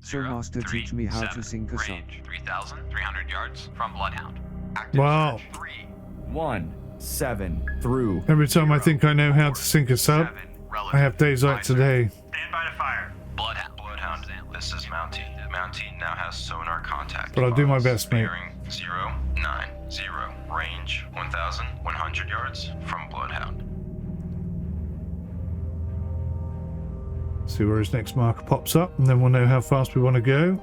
So master, teach me how to sink a sub. Range 3,300 yards from Bloodhound. Active Wow. search 3. 1, 7 through. Every time I think I know how to sink a sub, I have days like today. Stand by to fire. Bloodhound. This is Mountie. Mountie now has sonar contact. But I'll do my best, mate. Bearing 090. Range 1,100 yards from Bloodhound. See where his next marker pops up, and then we'll know how fast we want to go.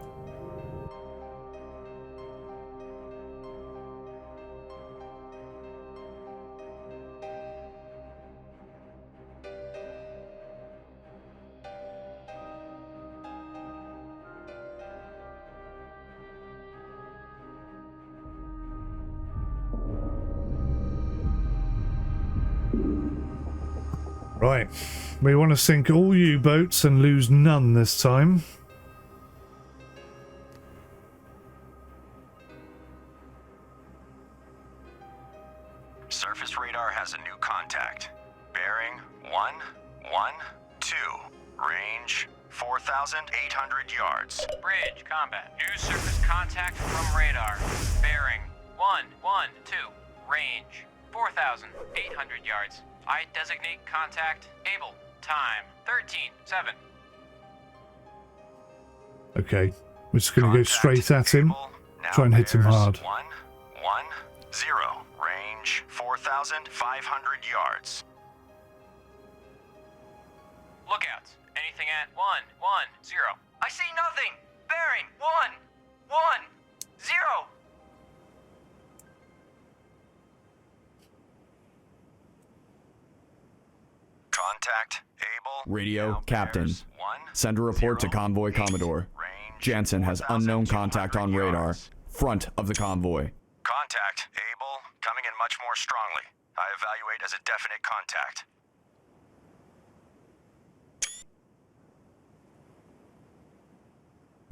Right, we want to sink all U-boats and lose none this time. Surface radar has a new contact. Bearing 112. Range 4,800 yards. Bridge combat. New surface contact from radar. Bearing 112. Range 4,800 yards. I designate contact able. Time 13:7. Okay, we're just going to go straight at him. Try and hit him hard. 110. Range 4,500 yards. Lookouts. Anything at 110. I see nothing. Bearing 110. Contact able. Radio, Captain. Send a report to Convoy Commodore. Jansen has unknown contact on radar. Front of the convoy. Contact able. Coming in much more strongly. I evaluate as a definite contact.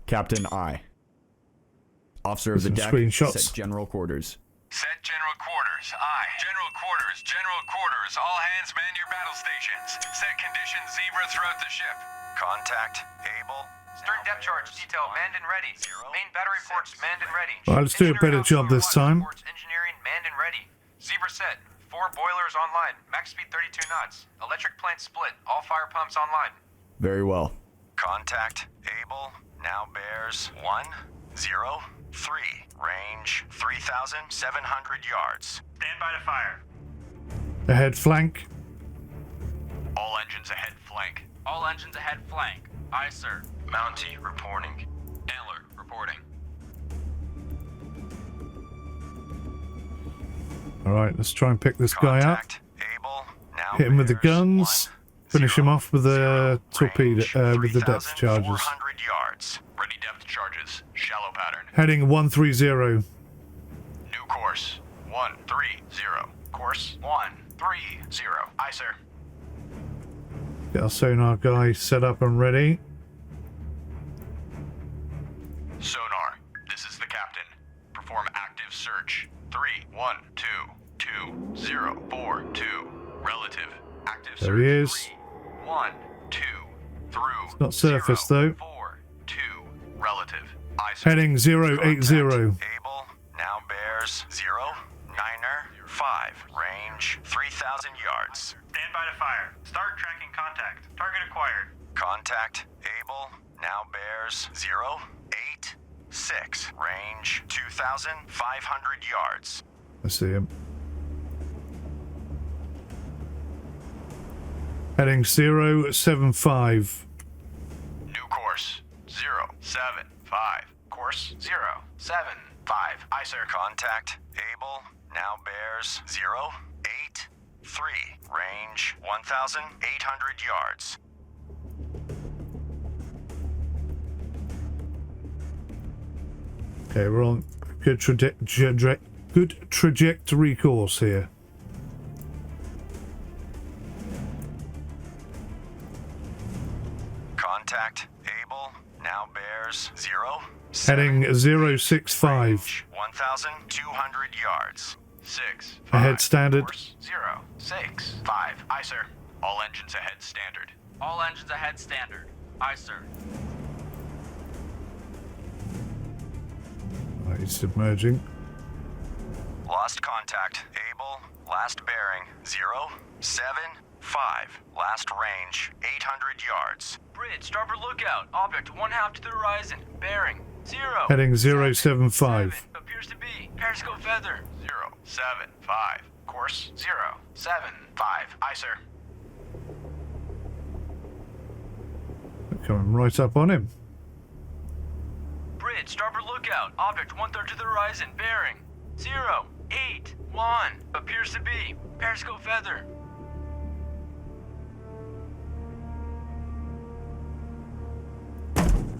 Captain I. Officer of the deck, Screenshots. set general quarters. Set general quarters. Aye. General quarters. General quarters. All hands man your battle stations. Set conditions zebra throughout the ship. Contact able. Stern depth charge detail manned and ready. Main battery ports manned and ready. Alright, let's do a better job this time. Engineering manned and ready. Zebra set. 4 boilers online. Max speed 32 knots. Electric plant split. All fire pumps online. Very well. Contact able. Now bears 103. Range 3,700 yards. Stand by to fire. Ahead flank. All engines ahead flank. All engines ahead flank. Aye, sir. Mountie reporting. Antler reporting. Alright, let's try and pick this guy up. Contact able. Now Hit him with the bears guns. Finish him off with the torpedo, with the depth charges. 3,400 yards. Ready depth charges. Shallow pattern. Heading 130. New course. 130. Course 130. Aye, sir. Get our sonar guy set up and ready. Sonar. This is the captain. Perform active search. 3122042. Relative. Active search. There he is. 3, 1, 2 through. It's not surface though. 4, 2. Relative. Aye, sir. Heading 080. Able. Now bears 095. Range 3,000 yards. Stand by to fire. Start tracking contact. Target acquired. Contact able. Now bears 086. Range 2,500 yards. I see him. Heading 075. New course 075. Course 075. Aye, sir. Contact able. Now bears 083. Range 1,800 yards. Okay, we're on good trajectory course here. Contact able. Now bears 0. Heading 065. 1,200 yards. 6. Ahead standard. 0, 6, 5. Aye, sir. All engines ahead standard. All engines ahead standard. Aye, sir. He's submerging. Lost contact. Able. Last bearing. 075. Last range. 800 yards. Bridge, starboard lookout. Object 1/2 to the horizon. Bearing. 0. Heading 075. Appears to be. Periscope feather. 075. Course 075. Aye, sir. They're coming right up on him. Bridge, starboard lookout. Object 1/3 to the horizon. Bearing. 081. Appears to be. Periscope feather.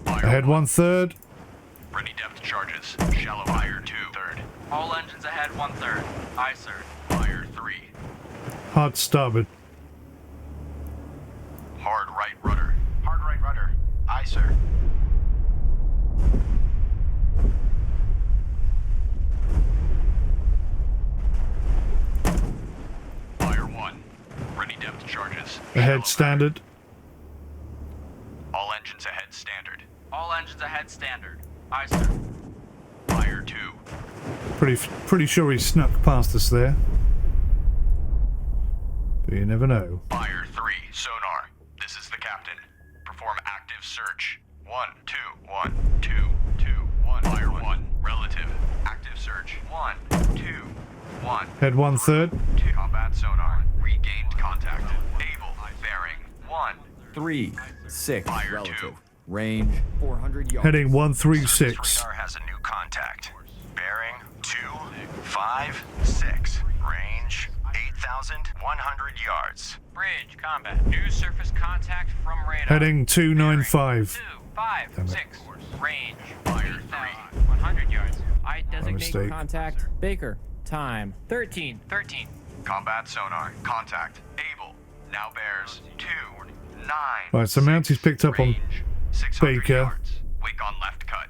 Ahead 1/3. Ready depth charges. Shallow fire 2/3. All engines ahead 1/3. Aye, sir. Fire 3. Hard starboard. Hard right rudder. Hard right rudder. Aye, sir. Fire 1. Ready depth charges. Ahead standard. All engines ahead standard. All engines ahead standard. Aye, sir. Fire 2. Pretty sure he snuck past us there. But you never know. Fire 3. Sonar. This is the captain. Perform active search. 1, 2, 1, 2, 2, 1. Fire 1. Relative. Active search. 1, 2, 1. Head 1/3. 2. Combat sonar. Regained contact. Able. Bearing. 1. 3, 6 Fire relative. 2. Range 400 yards. Heading 136. Radar has a new contact. Bearing 2, 5, 6. Range 8,100 yards. Bridge, combat. New surface contact from radar. Heading 295. 2, 5, Damn it. 6. Range. Fire 100 yards. I designate mistake. contact. Baker. Time. 13. Combat sonar. Contact. Able. Now bears 2, 9. Right, so Mounty's picked up on Range 600 Baker. yards. Wake on left cut.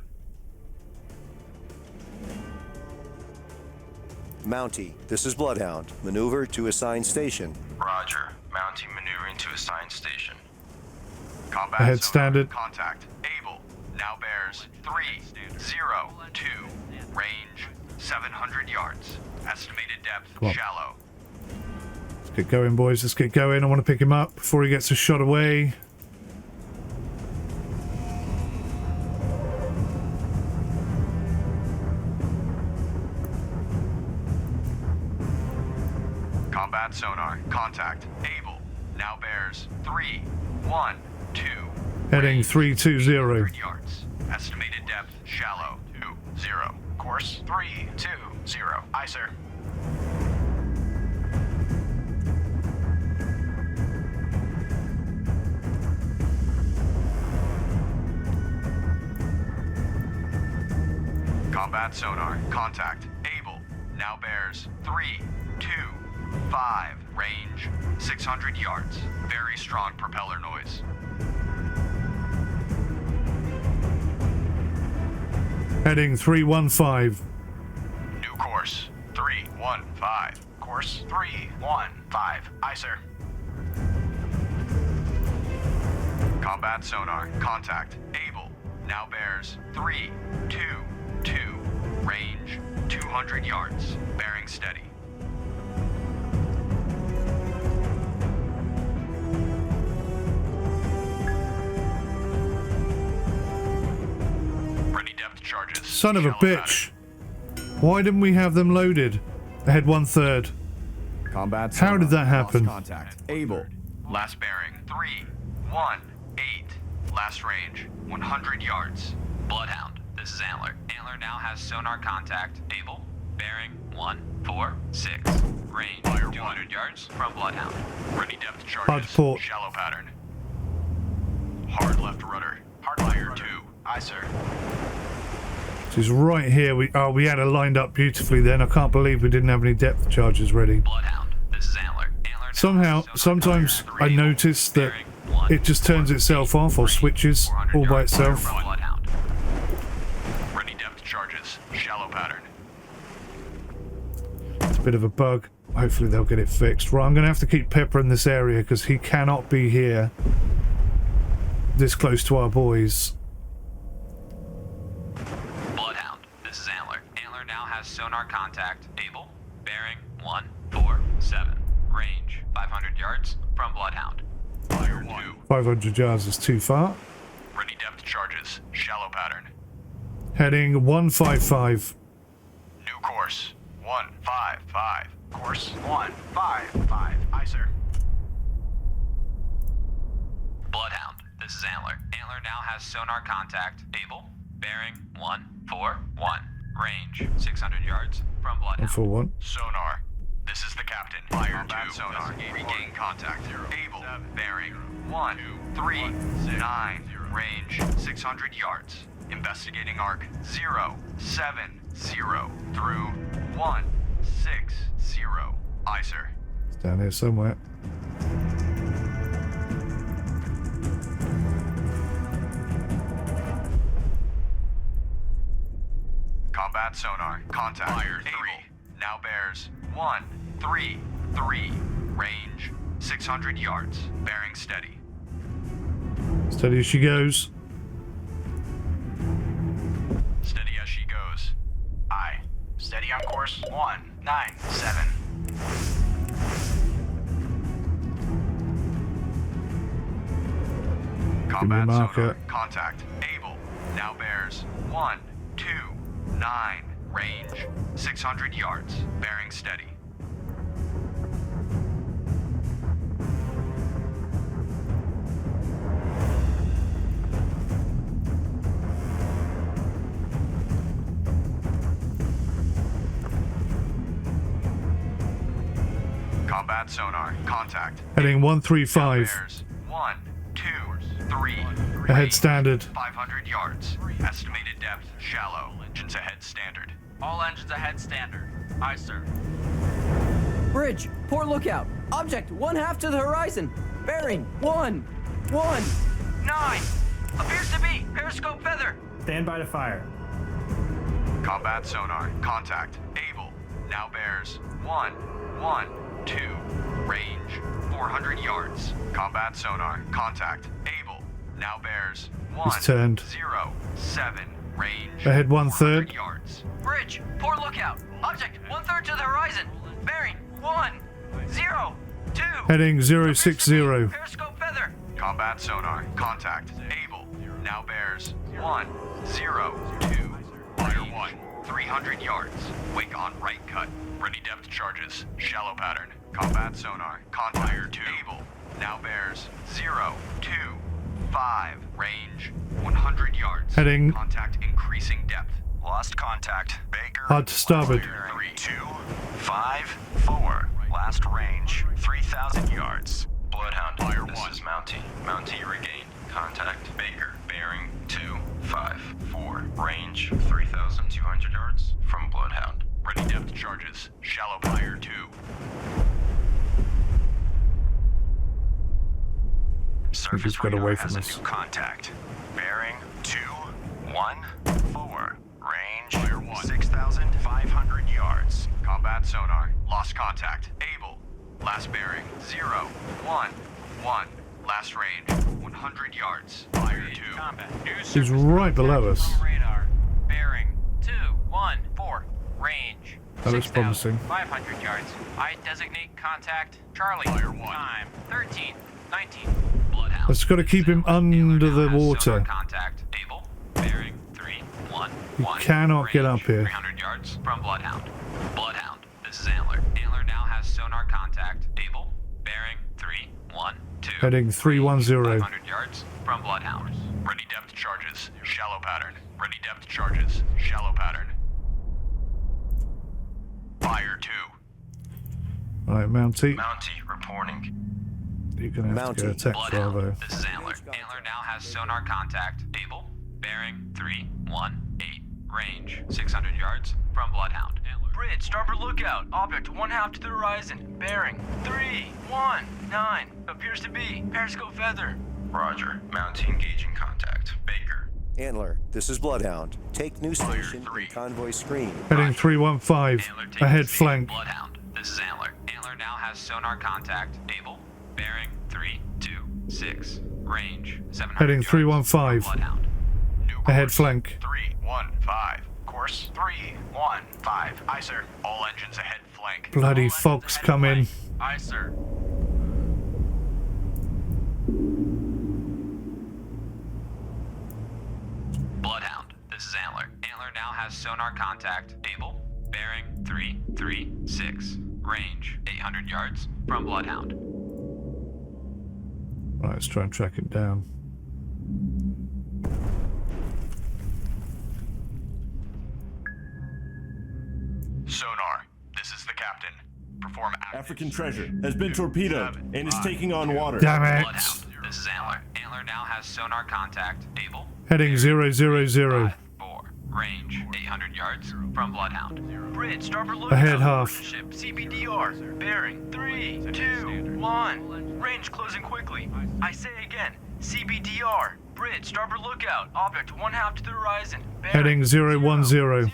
Mountie, this is Bloodhound. Maneuver to assigned station. Roger. Mounting maneuvering to assigned station. Combat Ahead sonar. standard. Contact. Able. Now bears 3, 0, 2. Range 700 yards. Estimated depth Come on. shallow. Let's get going, boys. Let's get going. I want to pick him up before he gets a shot away. Combat sonar. Contact. Able. Now bears 3, 1, 2. Heading Range 320. 800 yards. Estimated depth shallow 2, 0. Course 3, 2, 0. Aye, sir. Combat sonar. Contact. Able. Now bears 3, 2, 5. Range 600 yards. Very strong propeller noise. Heading 315. New course 315. Course 315. Aye, sir. Combat sonar. Contact. Able. Now bears 3, 2, 2. Range 200 yards. Bearing steady. Ready depth charges. Son of a Shallow bitch. Why didn't we have them loaded? Ahead 1/3. Combat How did sonar. that happen? Lost contact. Able. pattern. Last bearing 3, 1, 8. Last range 100 yards. Bloodhound. This is Antler. Antler now has sonar contact. Able. Bearing 1, 4, 6. Range 200 yards from Bloodhound. Ready depth charges. Hard port. Shallow pattern. Hard left rudder. Hard fire 2. Aye, sir. She's right here. We had her lined up beautifully then. I can't believe we didn't have any depth charges ready. Bloodhound. This is Antler. Antler now Somehow, has sonar sometimes contact. I 3, notice that bearing 1, it just turns 4, itself off or 3, switches 400 all by yards itself. from Bloodhound. Ready depth charges. Shallow pattern. It's a bit of a bug. Hopefully they'll get it fixed. Right, I'm going to have to keep peppering this area because he cannot be here this close to our boys. Bloodhound. This is Antler. Antler now has sonar contact. Able. Bearing 147. Range 500 yards from Bloodhound. Fire 2. 500 yards is too far. Ready depth charges. Shallow pattern. Heading 155. New course. 155. Course 155. Aye, sir. Bloodhound, this is Antler. Antler now has sonar contact. Able. Bearing 141. Range 600 yards from Bloodhound. 141. Sonar. This is the captain. Fire 2. Sonar. Regain contact. Able. Bearing 139. Range 600 yards. Investigating arc 070 through 160. Aye, sir. It's down here somewhere. Combat sonar. Contact. Fire 3. Now bears 133. Range 600 yards. Bearing steady. Steady as she goes. Steady as she goes. Aye. Steady on course 197. Combat marker. sonar. Contact. Able. Now bears 129. Range 600 yards. Bearing steady. Combat sonar. Contact. Heading Now 135. bears 1, 2, 3. Ahead Range standard. 500 yards. Estimated depth shallow. Engines ahead standard. All engines ahead standard. Aye, sir. Bridge, port lookout. Object, 1/2 to the horizon. Bearing, 119. 9. Appears to be periscope feather. Stand by to fire. Combat sonar. Contact. Able. Now bears 112. Range 400 yards. Combat sonar. Contact. Able. Now bears He's turned. 107. Range Ahead 1/3. 400 yards. Bridge, port lookout. Object, 1/3 to the horizon. Bearing, 102. Heading 060. Periscope feather. Combat sonar. Contact. Able. Now bears 102. Fire 1. 300 yards. Wake on right cut. Ready depth charges. Shallow pattern. Combat sonar. Contact. Fire 2. Able. Now bears 025. Range 100 yards. Heading. Contact increasing depth. Lost contact. Baker. Hard to starboard. 3254. Last range 3,000 yards. Bloodhound. Fire 1. This is Mountie. Mountie regained. Contact. Baker. Bearing 254. Range 3,200 yards from Bloodhound. Ready depth charges. Shallow fire 2. Surface just got radar away from has a us. new contact. Bearing 214. Range 6,500 yards. Combat sonar. Lost contact. Able. Last bearing 011. Last range 100 yards. Fire 2. He's right below us. Radar. Bearing 214. Range. That looks promising. 500 yards. I designate contact. Charlie. Fire 1. Time 13:19. Bloodhound. Let's got to keep him under the water. Contact. Able. Bearing 311. He cannot get up here. 300 yards from Bloodhound. Bloodhound. This is Antler. Antler now has sonar contact. Able. Bearing 312. Heading 310. 500 yards from Bloodhound. Ready depth charges. Shallow pattern. Ready depth charges. Shallow pattern. Fire 2. Right, Mountie. Mountie reporting. You're going to have to go Mountie. attack Bravo. Bloodhound. This is Antler. Antler now has sonar contact. Able. Bearing 318. Range 600 yards from Bloodhound. Bridge, starboard lookout. Object 1/2 to the horizon. Bearing 319. Appears to be periscope feather. Roger. Mountie engaging contact. Baker. Antler, this is Bloodhound. Take new Fire station 3. in convoy screen. Heading 315. Antler takes Ahead the seat. flank. Bloodhound. This is Antler. Antler now has sonar contact. Able. Bearing 326. Range 700 Heading yards 315. from Bloodhound. New Ahead course, flank. 315. Course 315. Aye, sir. All engines ahead flank. Bloody fog's coming. Aye, sir. Bloodhound, this is Antler. Antler now has sonar contact. Able. Bearing 336. Range 800 yards from Bloodhound. Right, let's try and track it down. Sonar, this is the captain. Perform African treasure has been torpedoed and is taking on water. Damn it! Bloodhound, this is Antler. Antler now has sonar contact. Able. Heading 000. 5-4. Range 800 yards from Bloodhound. Bridge, starboard lookout. Ahead half. Ship CBDR. Bearing 3, 2, 1. Range closing quickly. I say again. CBDR. Bridge, starboard lookout. Object 1/2 to the horizon. Bearing Heading 010. 0,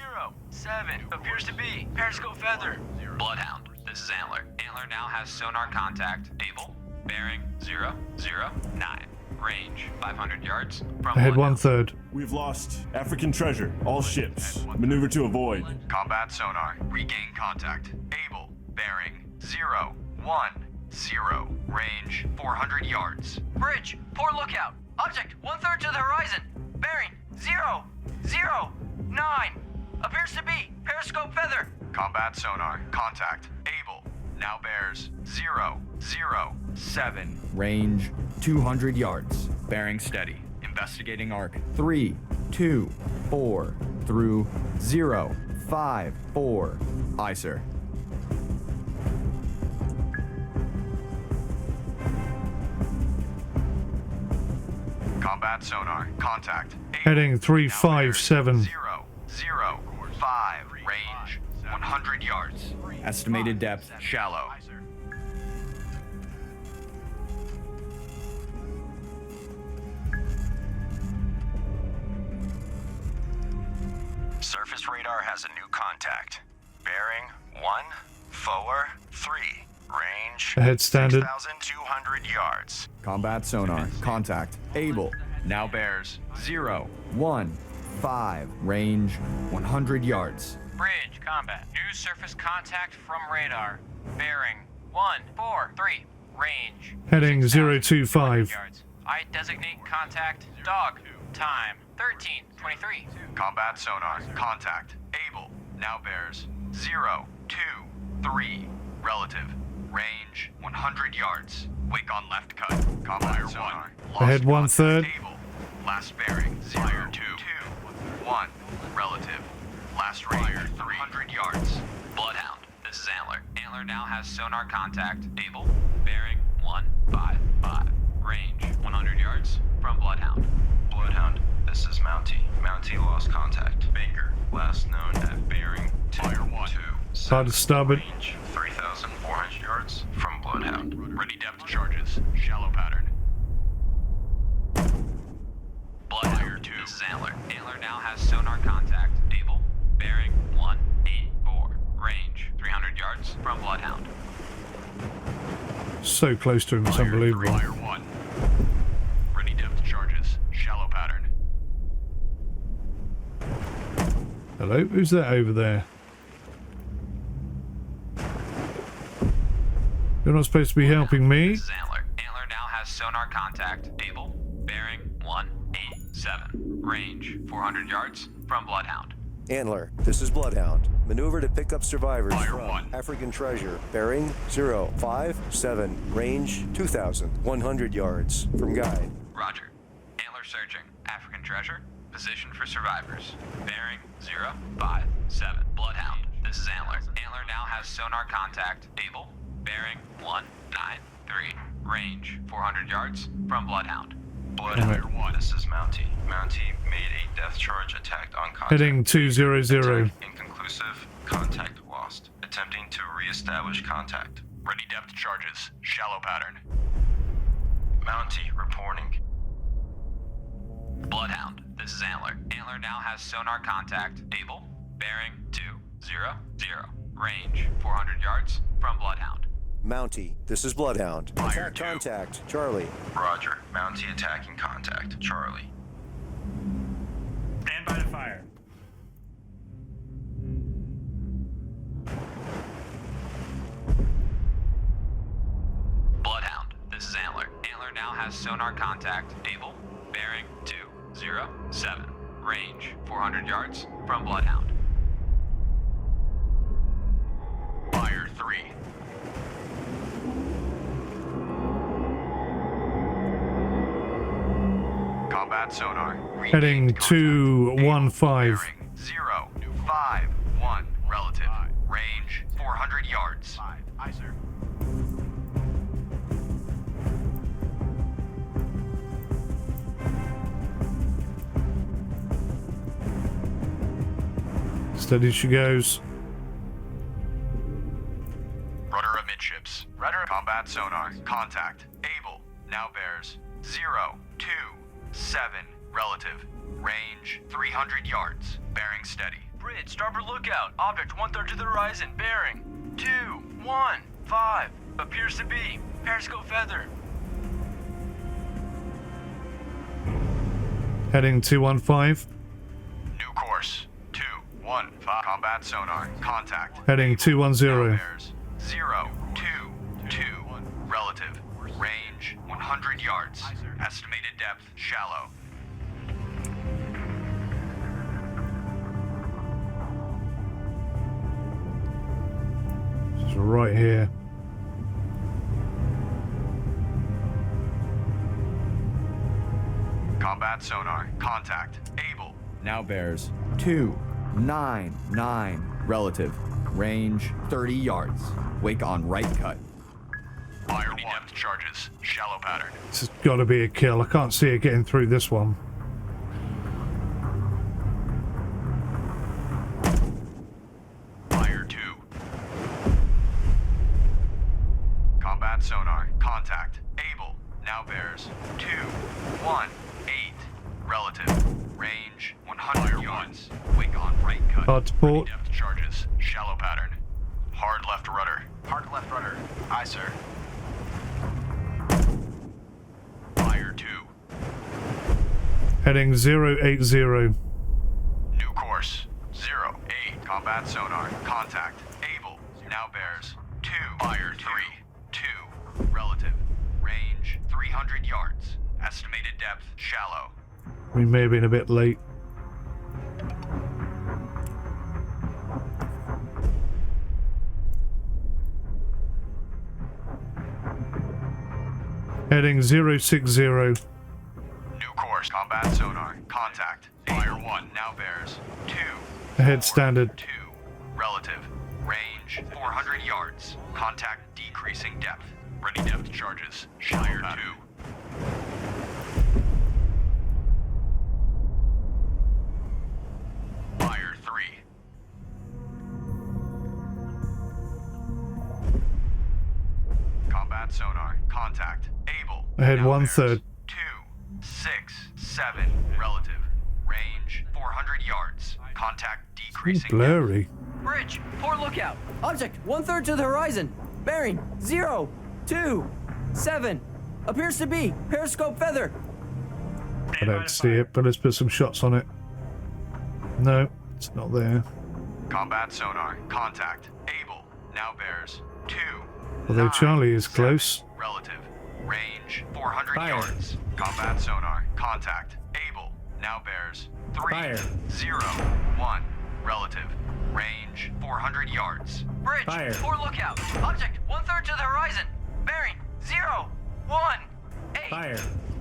7. Appears to be periscope feather. Bloodhound. This is Antler. Antler now has sonar contact. Able. Bearing 009. Range 500 yards from Ahead Bloodhound. 1/3. We've lost African treasure. All ships. Maneuver to avoid. Combat sonar. Regain contact. Able. Bearing 010. Range 400 yards. Bridge, port lookout. Object 1/3 to the horizon. Bearing 009. Appears to be periscope feather. Combat sonar. Contact. Able. Now bears 007. Range 200 yards. Bearing steady. Investigating arc 324 through 054. Aye, sir. Combat sonar. Contact. Able. Heading 357. 005. Range 100 yards. Estimated depth. Shallow. Surface radar has a new contact. Bearing 143. Range Ahead standard. 6,200 yards. Combat sonar. Contact. Able. Now bears 015. Range 100 yards. Bridge, combat. New surface contact from radar. Bearing 143. Range. Heading 6,200 025. yards. I designate contact. Dog. Time 13:23. Combat sonar. Contact. Able. Now bears 023. Relative. Range 100 yards. Wake on left cut. Combat sonar. Lost Ahead contact. 1/3. Able. Last bearing 021. Relative. Last range 300 yards. Bloodhound. This is Antler. Antler now has sonar contact. Able. Bearing 155. Range 100 yards from Bloodhound. Bloodhound. This is Mountie. Mountie lost contact. Baker. Last known at bearing 2-2. Hard to starboard. Range 3,400 yards from Bloodhound. Ready depth charges. Shallow pattern. Bloodhound. This is Antler. Antler now has sonar contact. Able. Bearing 184. Range 300 yards from Bloodhound. So close to him, it's Fire unbelievable. 1. Ready depth charges. Shallow pattern. Hello, who's that over there? You're not supposed to be helping me. This is Antler. Antler now has sonar contact. Able. Bearing 187. Range 400 yards from Bloodhound. Antler, this is Bloodhound. Maneuver to pick up survivors Fire from 1. African treasure. Bearing 057. Range 2,100 yards from guide. Roger. Antler searching. African treasure. Position for survivors. Bearing 057. Bloodhound. This is Antler. Antler now has sonar contact. Able. Bearing 193. Range 400 yards from Bloodhound. Bloodhound 1. This is Mountie. Mountie made a depth charge attack on contact. Heading 200. Attack inconclusive. Contact lost. Attempting to re-establish contact. Ready depth charges. Shallow pattern. Mountie reporting. Bloodhound. This is Antler. Antler now has sonar contact. Able. Bearing 200. Range 400 yards from Bloodhound. Mountie, this is Bloodhound. Fire Attack 2. contact. Charlie. Roger. Mountie attacking contact. Charlie. Stand by to fire. has sonar contact. Able, bearing 207. Range 400 yards from Bloodhound. Fire 3. Combat sonar. Heading 215. 051. Relative. Range 400 yards. Aye, sir. Steady she goes. Rudder amidships. Rudder combat sonar. Contact. Able. Now bears 027. Relative. Range 300 yards. Bearing steady. Bridge, starboard lookout. Object 1/3 to the horizon. Bearing 215. Appears to be periscope feather. Heading 215. New course 215. Combat sonar. Contact. Heading 210. Bears 022. Relative. Range 100 yards. Estimated depth shallow. It's right here. Combat sonar. Contact. Able. Now bears 299. Relative. Range 30 yards. Wake on right cut. Fire 1. Depth charges. Shallow pattern. This has got to be a kill. I can't see it getting through this one. Fire 2. Combat sonar. Contact. Able. Now bears 218. Relative. Range 100 yards. Wake on right cut. Hard to port. Depth charges. Shallow pattern. Hard left rudder. Hard left rudder. Aye, sir. Fire 2. Heading 080. New course. 08. Combat sonar. Contact. Able. Now bears 2. Fire 3. 2. Relative. Range 300 yards. Estimated depth shallow. We may have been a bit late. Heading 060. New course. Combat sonar. Contact. Fire 1. Now bears 2. Ahead standard. 2. Relative. Range 400 yards. Contact decreasing depth. Ready depth charges. Fire 2. Fire 3. Combat sonar. Contact. Able. Ahead Now 1/3. 267. Relative. Range 400 yards. Contact decreasing depth. Blurry. Bridge, port lookout. Object 1/3 to the horizon. Bearing 027. Appears to be periscope feather. I don't see it, but let's put some shots on it. No, it's not there. Combat sonar. Contact. Able. Now bears 2. Although Charlie is close. Relative. Range 400 yards. Combat sonar. Contact. Able. Now bears 301. Relative. Range 400 yards. Bridge, port lookout. Object 1/3 to the horizon. Bearing 018.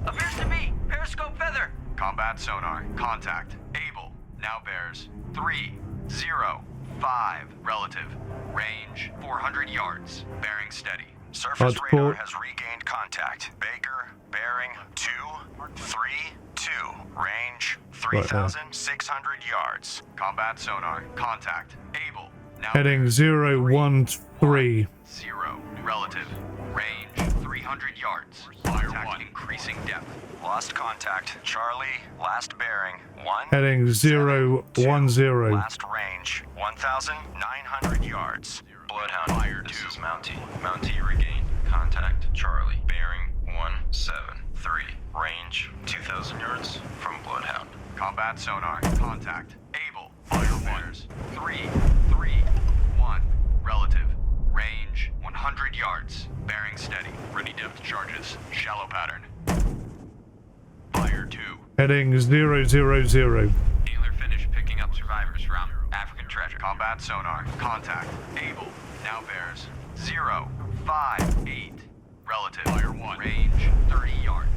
Appears to be periscope feather. Combat sonar. Contact. Able. Now bears 305. Relative. Range 400 yards. Bearing steady. Surface Hard radar port. has regained contact. Baker, bearing 232. Range 3,600 yards. Combat sonar. Contact. Able. Now Heading 013. 0. Relative. Range 300 yards. Contact increasing depth. Lost contact. Charlie. Last bearing 1. Heading 010. Last range 1,900 yards. Bloodhound. Fire 2. This is Mountie. Mountie regained contact. Charlie. Bearing 173. Range 2,000 yards from Bloodhound. Combat sonar. Contact. Able. Fire bears 331. Relative. Range 100 yards. Bearing steady. Ready depth charges. Shallow pattern. Heading 000. Antler finished picking up survivors from African Treasure. Combat sonar. Contact. Able. Now bears 058. Relative. Fire 1. Range 30 yards.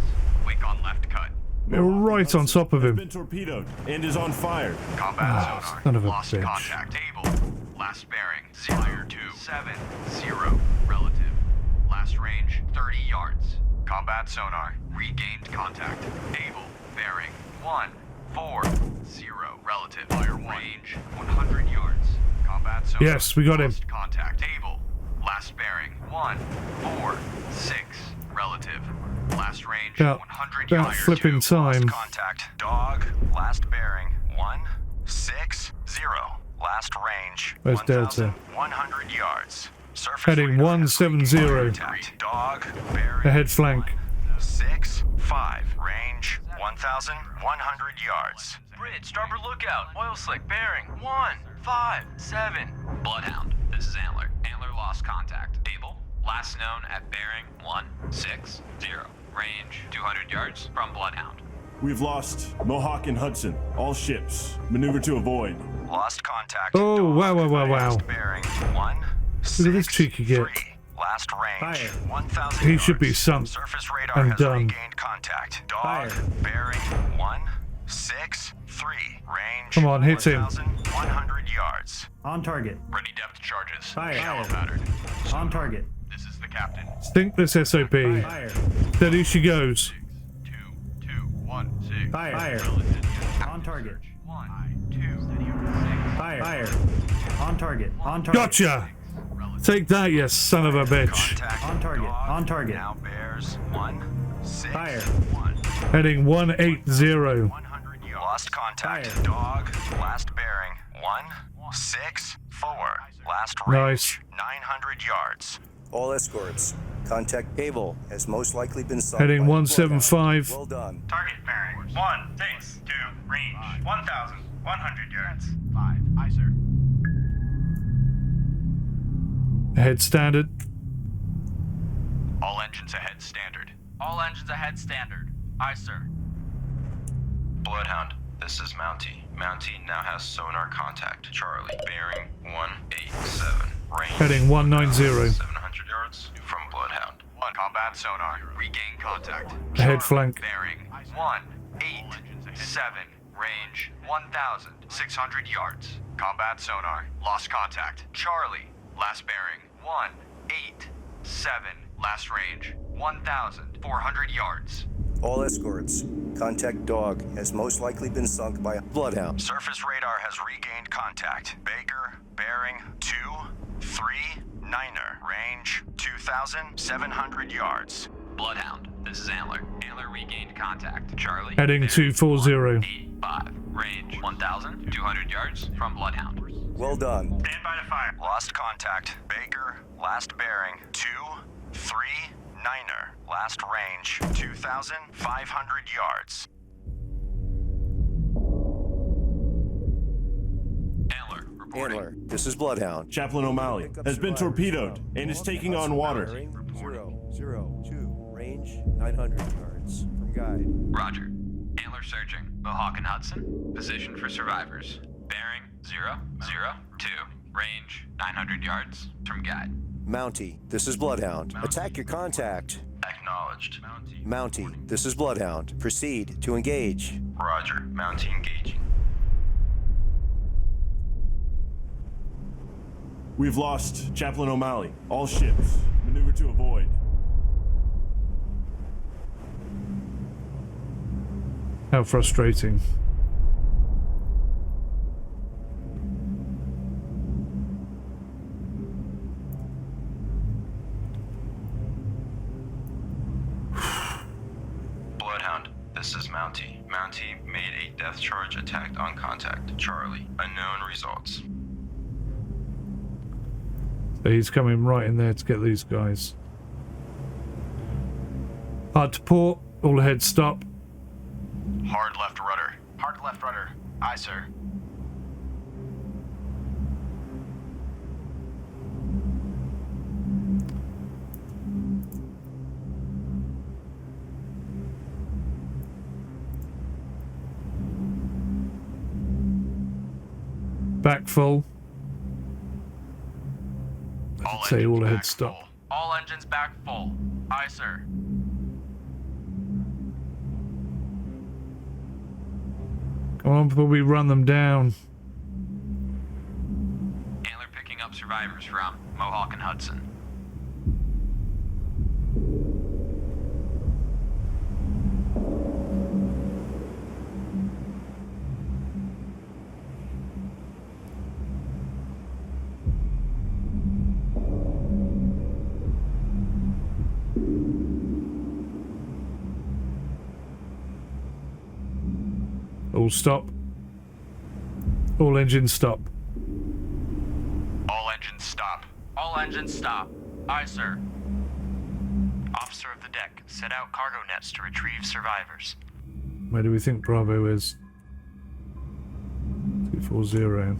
Wake on left cut. We're right on top of Has him. been torpedoed and is on fire. Combat sonar. Son of a Lost bitch. contact. Able. Last bearing 027. Relative. Last range 30 yards. Combat sonar. Regained contact. Able. Bearing 140. Relative. Fire 1. Range 100 yards. Combat sonar. Yes, we got him. Lost contact. Able. Last bearing 146. Relative. Last range About- 100 about yards. flipping time. Lost contact. Dog. Last bearing 160. Last range Where's Delta? 100 yards. Surface Heading radar 170. contact. Dog. Bearing Ahead flank. 65. Range 1,100 yards. Bridge, starboard lookout. Oil slick bearing 157. Bloodhound, this is Antler. Antler lost contact. Able, last known at bearing 160. Range 200 yards from Bloodhound. We've lost Mohawk and Hudson. All ships. Maneuver to avoid. Lost contact. Oh, Dog. wow, wow, wow, wow. Last bearing 163. Look at this cheeky git. Last range Fire. 1,000 He should be yards. sunk Surface radar and has done. regained contact. Dog. Fire. Bearing 163. Range. Come on, hit him. 1,100 yards. On target. Ready depth charges. Fire. Shallow pattern. On target. This is the captain. Sink this SOP. Fire. Steady she goes. 2, 2, 1, 6. Fire. On target. 1, 2, Fire. Fire. On target. On target. Gotcha! Take that, you son of a bitch. Contact. On target. Dog. On target. Now bears 161. Fire. Heading 180. 100 yards. Lost contact. Fire. Dog. Last bearing 164. Last range Nice. 900 yards. All escorts. Contact Able has most likely been sunk Heading by 175. Well done. Target bearing 162. Range 1,100 yards. 5. Aye, sir. Ahead standard. All engines ahead standard. All engines ahead standard. Aye, sir. Bloodhound, this is Mountie. Mountie now has sonar contact. Charlie, bearing 187. Range Heading 190. 700 yards from Bloodhound. On combat sonar. Regain contact. Ahead flank. Bearing 187. Range 1,600 yards. Combat sonar. Lost contact. Charlie. Last bearing 187. Last range 1,400 yards. All escorts. Contact Dog has most likely been sunk by Bloodhound. Surface radar has regained contact. Baker, bearing 239er. Range 2,700 yards. Bloodhound, this is Antler. Antler regained contact. Charlie. Heading bearing 240. 185. Range 1,200 yards from Bloodhound. Well done. Stand by to fire. Lost contact. Baker, last bearing 239er. Last range 2,500 yards. Antler, reporting. Antler, this is Bloodhound. Chaplain O'Malley has been torpedoed and is taking on water. Bearing 002. Range 900 yards from guide. Roger. Antler searching. Mohawk and Hudson. Position for survivors. Bearing 002. Range 900 yards from guide. Mountie, this is Bloodhound. Attack your contact. Acknowledged. Mountie, this is Bloodhound. Proceed to engage. Roger. Mountie engaging. We've lost Chaplain O'Malley. All ships. Maneuver to avoid. How frustrating. Bloodhound, this is Mountie. Mountie made a depth charge attack on contact. Charlie, unknown results. So he's coming right in there to get these guys. Hard to port. All ahead stop. Hard left rudder. Hard left rudder. Aye, sir. Back full. I'd say all ahead stop. Full. All engines back full. Aye, sir. Come on before we run them down. Antler picking up survivors from Mohawk and Hudson. All stop. All engines stop. All engines stop. All engines stop. Aye, sir. Officer of the deck, set out cargo nets to retrieve survivors. Where do we think Bravo is? 240.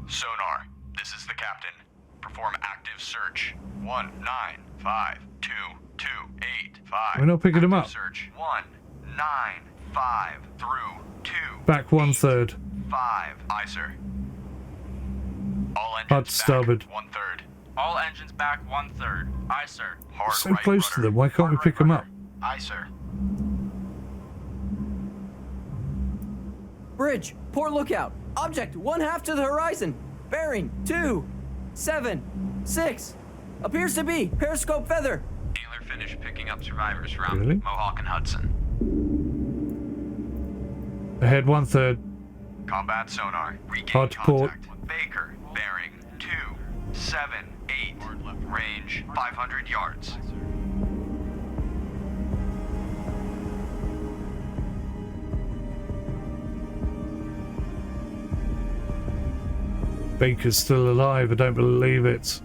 Sonar, this is the captain. Perform active search. 195-2-2-8-5. We're not picking them up. Search 195 through 2. Back 1/3. 5. Aye, sir. All engines Hard back starboard. 1/3. All engines back 1/3. Aye, sir. Hard So right close to rudder. them. Why can't we Hard pick right them up? rudder. Aye, sir. Bridge, port lookout. Object 1/2 to the horizon. Bearing 276. Appears to be periscope feather. Antler finished picking up survivors from Really? Mohawk and Hudson. Ahead 1/3. Combat sonar. Regain Hard to port. contact. Baker, bearing 278. Range 500 yards. Baker's still alive. I don't believe it.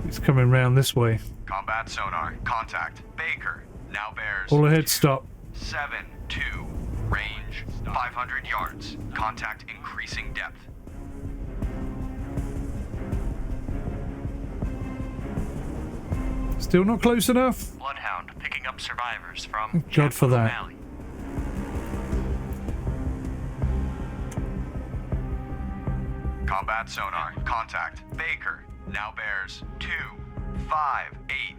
He's coming round this way. Combat sonar. Contact. Baker. Now bears. All ahead stop. 7-2. Range 500 yards. Contact increasing depth. Still not close enough? Bloodhound picking up survivors from Thank God for that. Valley. Combat sonar. Contact. Baker. Now bears 258.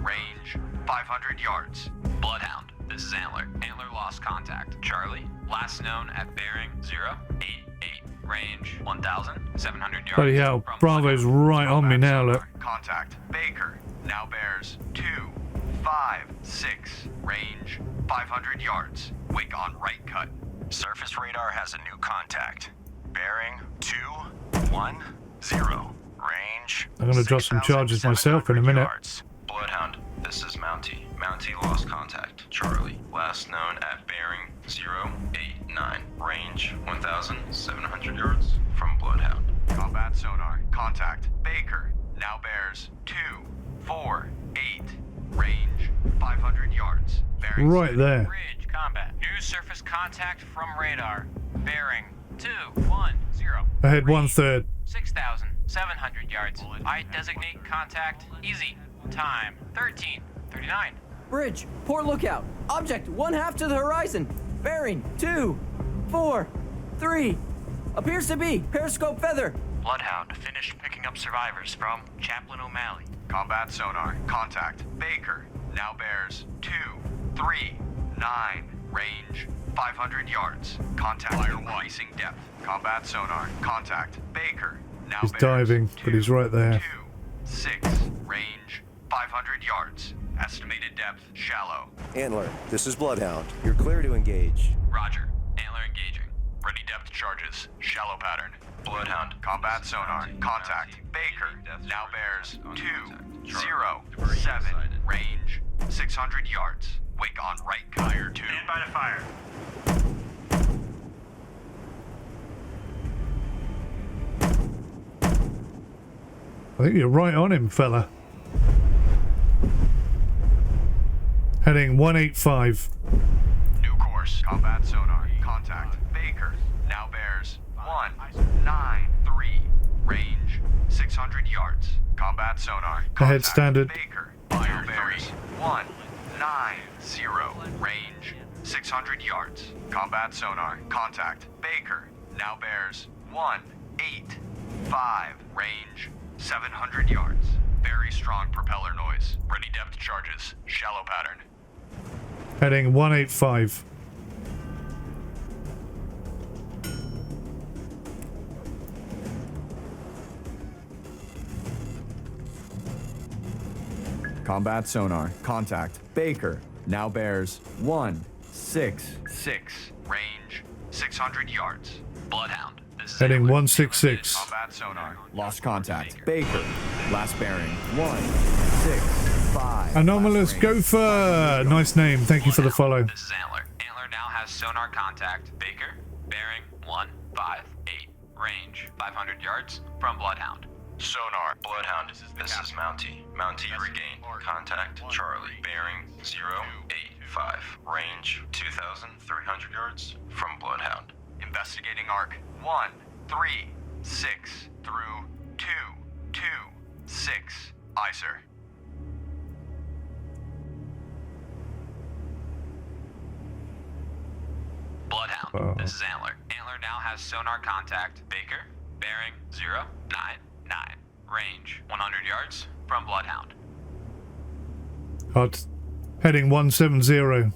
Range 500 yards. Bloodhound. This is Antler. Antler lost contact. Charlie. Last known at bearing 088. Range 1,700 yards. Bloody hell. from Bravo's Bloodhound. right on me Combat now, sonar. look. Contact. Baker. Now bears 256. Range 500 yards. Wake on right cut. Surface radar has a new contact. Bearing 210. Range. I'm gonna drop some charges myself in a minute. Yards. Bloodhound, this is Mountie. Mountie lost contact. Charlie, last known at bearing 089. Range 1,700 yards from Bloodhound. Combat sonar. Contact. Baker. Now bears 248. Range 500 yards. Bearing Right there. Bridge, combat. New surface contact from radar. Bearing 210. Ahead Range 1/3. 6,700 yards. I designate contact. Easy. Time 13:39. Bridge, port lookout. Object 1/2 to the horizon. Bearing 243. Appears to be periscope feather. Bloodhound finished picking up survivors from Chaplain O'Malley. Combat sonar. Contact. Baker. Now bears 239. Range 500 yards. Contact increasing depth. Combat sonar. Contact. Baker. Now He's bears diving, but he's right there. 226. Range 500 yards. Estimated depth shallow. Antler, this is Bloodhound. You're clear to engage. Roger. Antler engaging. Ready depth charges. Shallow pattern. Bloodhound. Combat sonar. Contact. Baker. Now bears 207. Range 600 yards. Wake on right fire 2. Stand by to fire. I think you're right on him, fella. Heading 185. New course. Combat sonar. Contact. Baker. Now bears 193. Range 600 yards. Combat sonar. Ahead Contact. standard. Baker. Now bears 190. range 600 yards. Combat sonar, contact. Baker, now bears 185, range 700 yards. Very strong propeller noise. Ready depth charges, shallow pattern. Heading 185. Combat sonar, contact. Baker, now bears 166. Range 600 yards. Bloodhound, this is Heading Antler. 166. Combat sonar. Lost contact. Baker, last bearing 165. Anomalous Gopher. Nice name. Thank you for the follow. This is Antler. Antler now has sonar contact. Baker, bearing 158. Range 500 yards from Bloodhound. Sonar. Bloodhound, this is Mountie. Mountie regained. Contact Charlie. Bearing 085. Range 2,300 yards from Bloodhound. Investigating arc 136 through 226. ICER. Bloodhound, this is Antler. Antler now has sonar contact. Baker, bearing 099. Range 100 yards from Bloodhound. Hot. Heading 170. New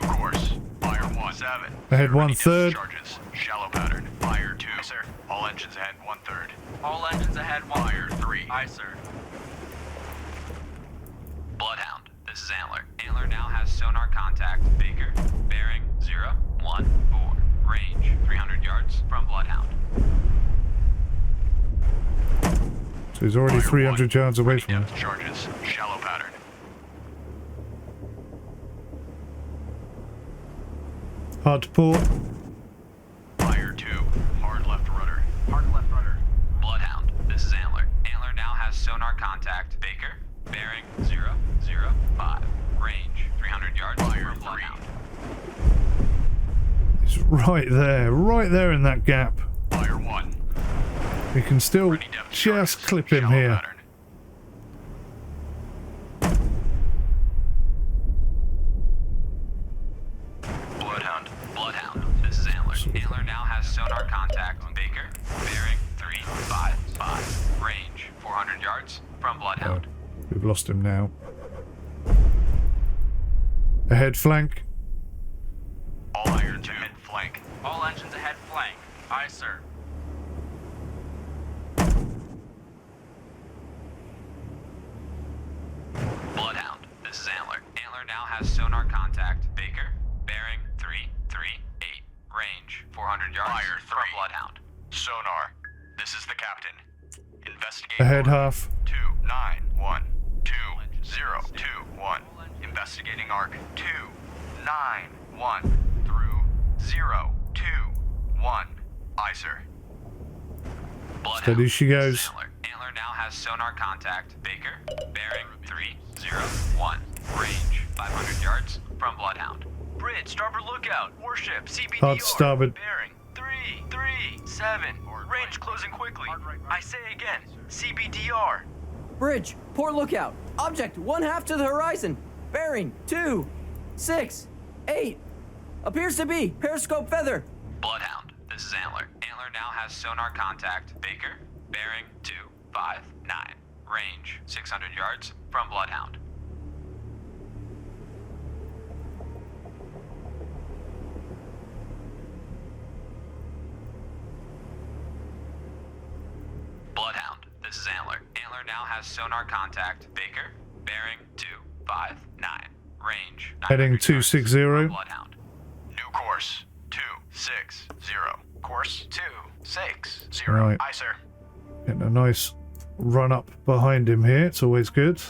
course. Fire 17. Ahead Ready 1/3. depth charges. Shallow pattern. Fire 2. Aye, sir. All engines ahead 1/3. All engines ahead, Fire 3. Aye, sir. Bloodhound, this is Antler. Antler now has sonar contact. Baker, bearing 014. Range 300 yards from Bloodhound. So he's already 300 yards away from him. Depth charges. Shallow pattern. Hard to port. Fire 2. Hard left rudder. Hard left rudder. Bloodhound, this is Antler. Antler now has sonar contact. Baker, bearing 005. Range 300 yards Fire from Bloodhound. He's right there in that gap. Fire 1. We can still Ready depth just charges. clip him Shallow here. pattern. Bloodhound, this is Antler. Antler now has sonar contact. Baker, bearing 355. Range 400 yards from Bloodhound. We've lost him now. Ahead flank. All iron to mid flank. All engines ahead, flank. Aye, sir. Bloodhound, this is Antler. Antler now has sonar contact. Baker, bearing 338. Range 400 yards Fire from 3. Bloodhound. Sonar. This is the captain. Investigate. Ahead order. half. 291 2021. Investigating arc 291 through 021. ICER. Bloodhound, Steady she this is goes. Antler. Antler now has sonar contact. Baker, bearing 301. Range 500 yards from Bloodhound. Bridge, starboard lookout. Warship, CBDR. Hard starboard. Bearing 337. Range closing quickly. I say again, CBDR. Bridge, port lookout. Object 1/2 to the horizon. Bearing 268. Appears to be periscope feather. Bloodhound, this is Antler. Antler now has sonar contact. Baker, bearing 259. Range 600 yards from Bloodhound. Bloodhound, this is Antler. Antler now has sonar contact. Baker, bearing 259. Range 900 Heading yards 260. from Bloodhound. New course 260. Course 260. Right. Aye, sir. Getting a nice run up behind him here. It's always good.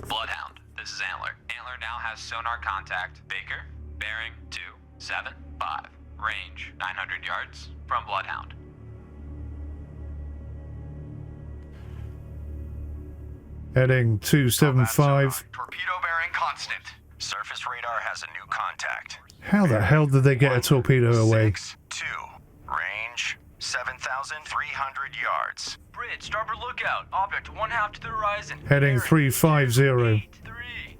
Bloodhound, this is Antler. Antler now has sonar contact. Baker, bearing 275. Range 900 yards from Bloodhound. Heading 275. Torpedo bearing constant. Surface radar has a new contact. How the hell did they get a torpedo away? 162. Range 7,300 yards. Bridge, starboard lookout. Object 1/2 to the horizon. Heading Bearing 350. 3.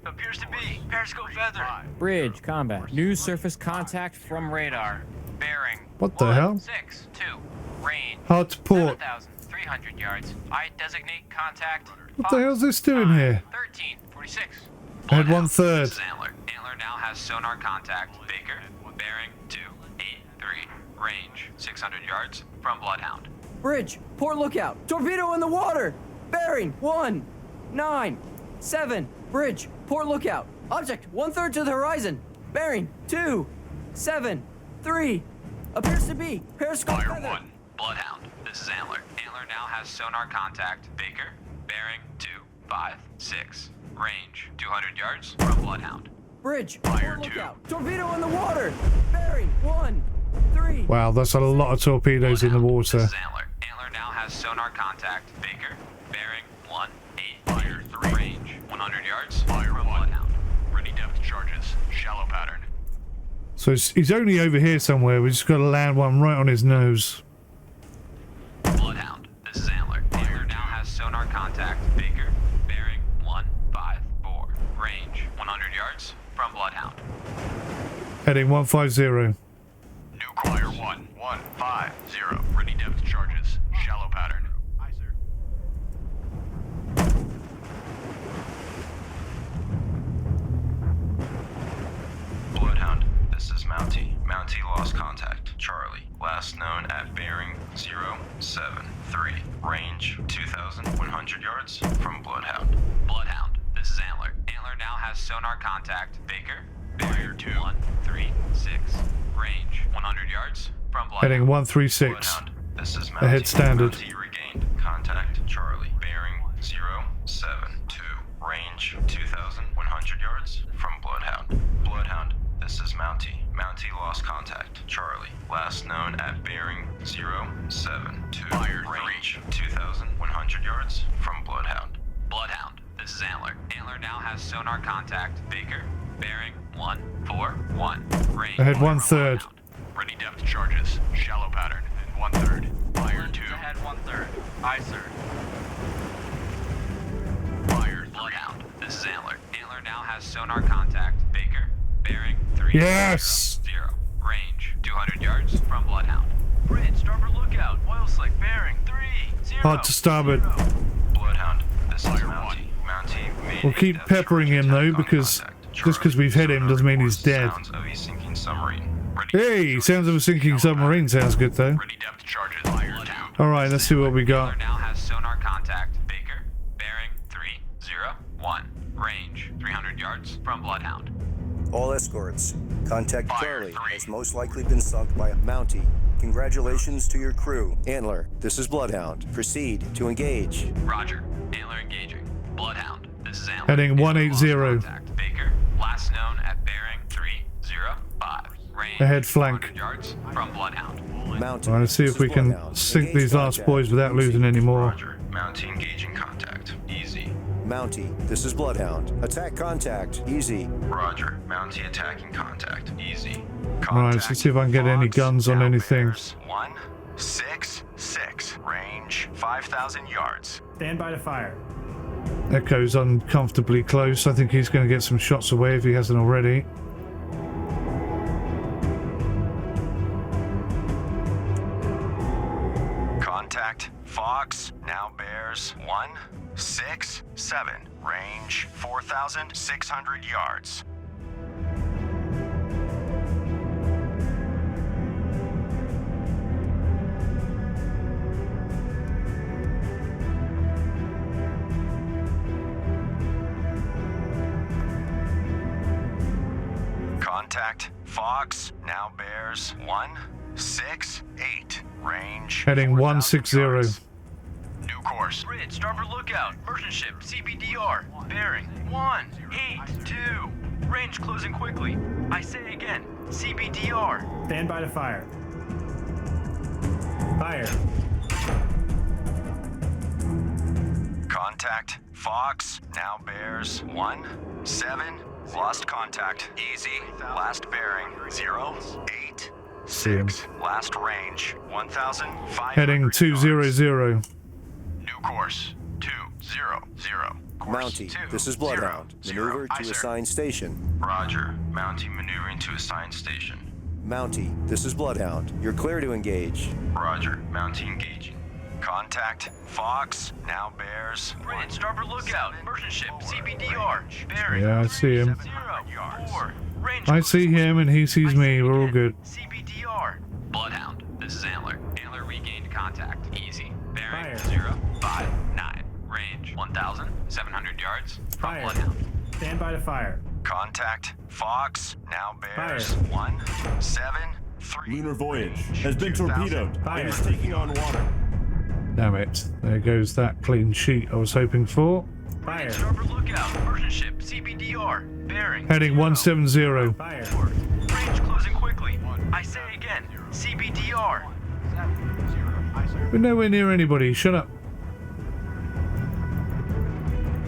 Appears to be. Periscope feather. Bridge, combat. New surface contact from radar. Bearing. What the hell? 6-2. Range. Hard to port. 7,300 yards. I designate contact. What the hell's this doing here? 1346. Head 1/3. This is Antler. Antler now has sonar contact. Baker. Bearing 283. Range 600 yards from Bloodhound. Bridge, port lookout. Torpedo in the water. Bearing 197. Bridge, port lookout. Object 1/3 to the horizon. Bearing 273. Appears to be periscope Fire feather. 1. Bloodhound. This is Antler. Antler now has sonar contact. Baker. Bearing 256. Range 200 yards from Bloodhound. Bridge, Fire port 2. lookout. Torpedo in the water. Bearing 1-3. Wow, that's a lot of torpedoes in the Bloodhound. water. This is Antler. Antler now has sonar contact. Baker. Bearing 18. Fire 3. Range 100 yards from Bloodhound. Ready depth charges. Shallow pattern. So he's only over here somewhere. We just got to land one right on his nose. Bloodhound. This is Antler. Antler now has sonar contact. Baker. Bearing 154. Range 100 yards from Bloodhound. Heading 150. New Choir 1-1-5-0. Ready depth charges. Shallow pattern. Aye, sir. Bloodhound, this is Mountie. Mountie lost contact. Charlie, last known at bearing 073. Range 2,100 yards from Bloodhound. Bloodhound. This is Antler. Antler now has sonar contact. Baker. Bearing 2136. Range 100 yards from Bloodhound. Heading 136. Bloodhound, this is Mountie. Ahead standard. Mountie regained contact. Charlie, bearing 072. Range 2,100 yards from Bloodhound. Bloodhound, this is Mountie. Mountie lost contact. Charlie, last known at bearing 072. Range 2,100 yards from Bloodhound. Bloodhound. This is Antler. Antler now has sonar contact. Baker. Bearing 141. Range. Ahead from 1/3. Bloodhound. Ready depth charges. Shallow pattern. And 1/3. Fire 2. Ahead 1/3. Aye, sir. Fire 3. Bloodhound. This is Antler. Antler now has sonar contact. Baker. Bearing 3. Yes! 0. Range 200 yards from Bloodhound. Bridge. Starboard lookout. Oil slick. Bearing 30. Hard to starboard. Bloodhound, this is Mountie. Mountie made We'll a keep depth peppering charge him though, attack on because contact. just because we've hit him Sonar doesn't mean he's reports dead. sounds of a sinking submarine. Hey, sounds of a sinking submarine sounds good though. Ready depth charges. Fire 2. Alright, let's see what we got. Antler now has sonar contact. Baker. Bearing 301. Range 300 yards from Bloodhound. All escorts, contact Fire Charlie 3. has most likely been sunk by a Mountie. Congratulations to your crew. Antler, this is Bloodhound. Proceed to engage. Roger. Antler engaging. Bloodhound. This is Antler. Heading Antler 180. lost contact. Baker. Last known at bearing 305. Range Ahead flank. 400 yards from Bloodhound. Mountie. Alright, let's see this if we is can Bloodhound. sink Engage these last contact. boys without losing any more. Roger. Mountie engaging contact. Easy. Mountie, this is Bloodhound. Attack contact. Easy. Roger. Mountie attacking contact. Easy. Alright, let's see if I can get any guns on anything. 166. Range 5,000 yards. Stand by to fire. Echo's uncomfortably close. I think he's going to get some shots away if he hasn't already. Contact Fox now bears 167. Range 4,600 yards. Contact Fox now bears 168. Range Heading 4,000 160. yards. New course. Bridge. Starboard lookout. Merchant ship. CBDR. Bearing 182. Range closing quickly. I say again. CBDR. Stand by to fire. Fire. Contact Fox now bears 17. Lost contact. Easy. Last bearing 08. See him. Last range, 1,500 Heading 200. New course, 200. Course Mountie, this is Bloodhound. Maneuver to assigned station. Roger. Mountie maneuvering to assigned station. Mountie, this is Bloodhound. You're clear to engage. Roger. Mountie engaging. Contact, Fox, now bears. Bridge, starboard lookout. Merchant ship, CBDR. Bearing. Yeah, I see him. 4. Range I see him and he sees me. We're all good. CBDR. Bloodhound, this is Antler. Antler regained contact. Easy. Bearing Fire. 059. Range 1,700 yards from Fire. Bloodhound. Stand by to fire. Contact, Fox, now bears. Fire. 173. Lunar voyage has been torpedoed and is taking on water. Damn it. There goes that clean sheet I was hoping for. Fire. Starboard lookout. Merchant ship, CBDR. Bearing. Heading 170. Fire. Range closing quickly. I say again, CBDR. We're nowhere near anybody. Shut up.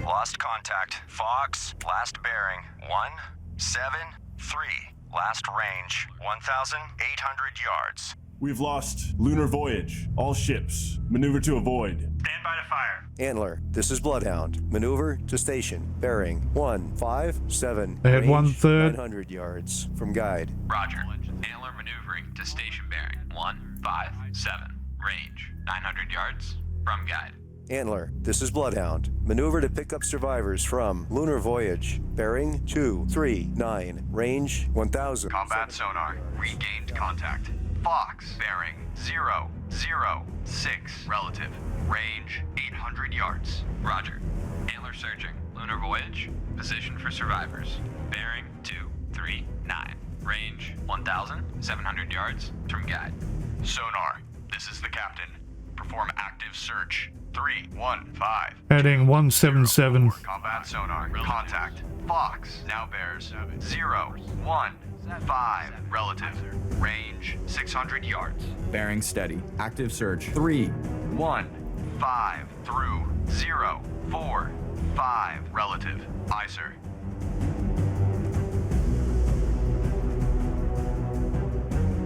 Lost contact, Fox, last bearing, 173. Last range, 1,800 yards. We've lost lunar voyage. All ships, maneuver to avoid. Stand by to fire. Antler, this is Bloodhound. Maneuver to station. Bearing 157. They had Range, 1/3. 900 yards from guide. Roger. Antler maneuvering to station bearing 157. Range 900 yards from guide. Antler, this is Bloodhound. Maneuver to pick up survivors from lunar voyage. Bearing 239. Range 1,000. Combat sonar, regained contact. Fox, bearing 006. Relative, range 800 yards. Roger. Antler searching. Lunar voyage. Position for survivors. Bearing 239. Range 1,700 yards from guide. Sonar, this is the captain. Perform active search. 315. Heading 177. Combat sonar, contact. Fox, now bears 015. Relative, range 600 yards. Bearing steady. Active search. 315. 5 through 045. Relative, aye sir.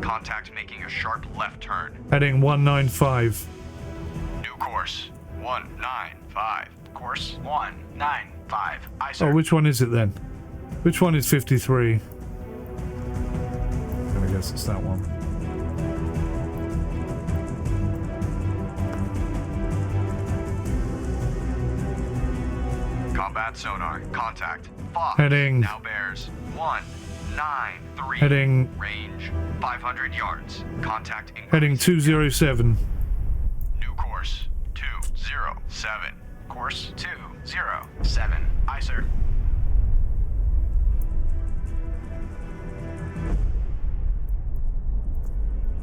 Contact making a sharp left turn. Heading 195. New course, 195. Course 195. Aye sir. Oh, which one is it then? Which one is 53? I guess it's that one. Combat sonar, contact. Fox, Heading. now bears 193. Heading. Range 500 yards. Contact increase. Heading 207. New course 207. Course 207. Aye sir.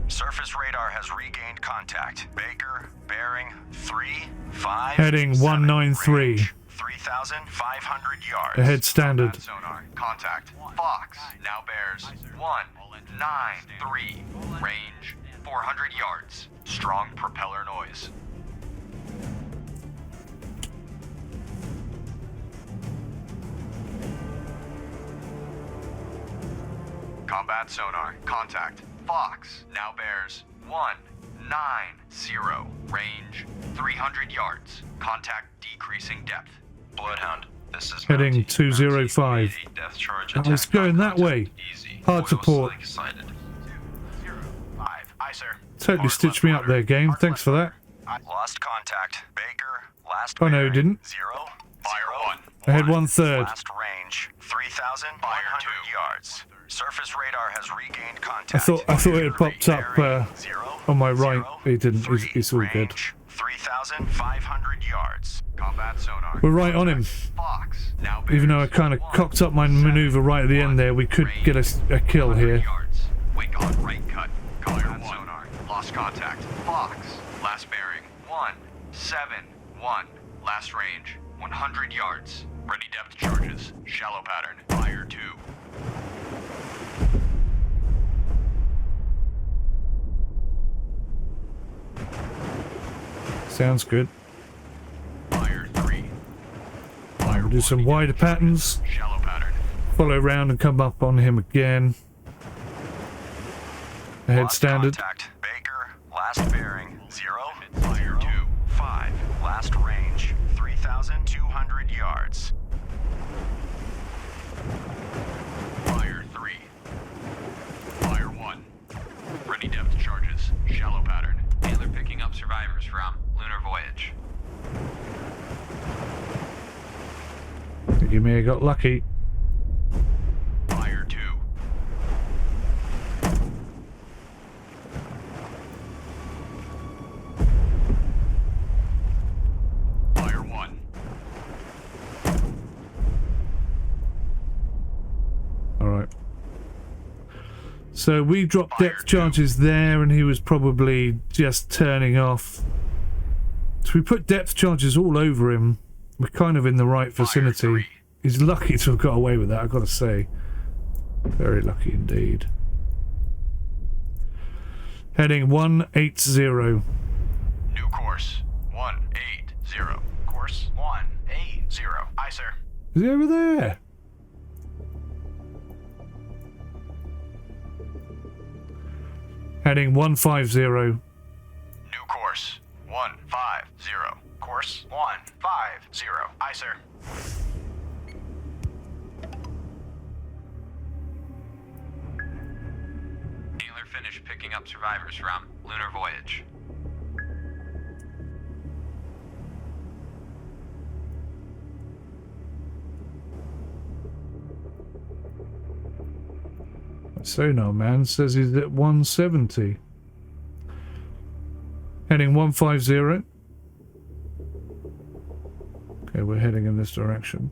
Surface radar has regained contact. Baker, bearing 357. Heading 193. 3,500 yards. Ahead standard. Combat sonar, contact. Fox, now bears 193. Range 400 yards. Strong propeller noise. Combat sonar, contact. Fox, now bears 190. Range 300 yards. Contact decreasing depth. Bloodhound, this is Heading Mountie. 205. Mountie, depth charge Oh, it's attack going that contact. way. Easy. Hard to Oil port. slick sighted. 205. Aye, sir. Totally Hard stitched me left up there, rudder. game. Hard Thanks left for that. rudder. Lost contact. Baker, last Oh, no, bearing, it didn't. 0, fire 1. Ahead 1/3. Last range, 3,500 yards. Surface radar has regained I contact. thought it had popped up Bearing 0, on my right. It didn't. three. It's all good. Range, 3,500 yards. Combat sonar. We're right on him. Fox, now Even though I bears kind of cocked up my maneuver right at the end there, we could get a kill here. yards. Wake on right cut. Combat sonar. Lost contact. Fox. Last bearing. 171. Last range. 100 yards. Ready depth charges. Shallow pattern. Fire 2. Sounds good. Fire 3. We'll do some wider patterns. Shallow pattern. Follow around and come up on him again. Ahead Lost standard. Contact. Baker, last bearing, 025. Last range, 3,200 yards. Fire 3. Fire 1. Ready depth charges. Shallow pattern. Antler picking up survivors from Lunar Voyage. I think you may have got lucky. Fire 2. Fire 1. Alright. So we dropped depth charges there and he was probably just turning off. So we put depth charges all over him. We're kind of in the right vicinity. He's lucky to have got away with that, I've got to say. Very lucky indeed. Heading 180. New course, 180. Course, 180. Aye, sir. Is he over there? Heading 150. New course, 150. Course, 150. Aye, sir. Antler finished picking up survivors from Lunar Voyage. Sonar man says he's at 170. Heading 150. Okay, we're heading in this direction.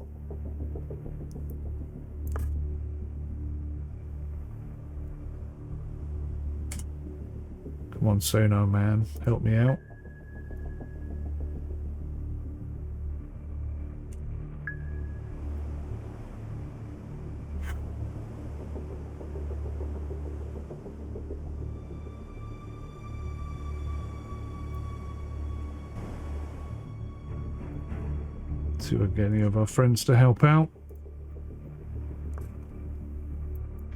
Come on, sonar man, help me out. See if we can get any of our friends to help out.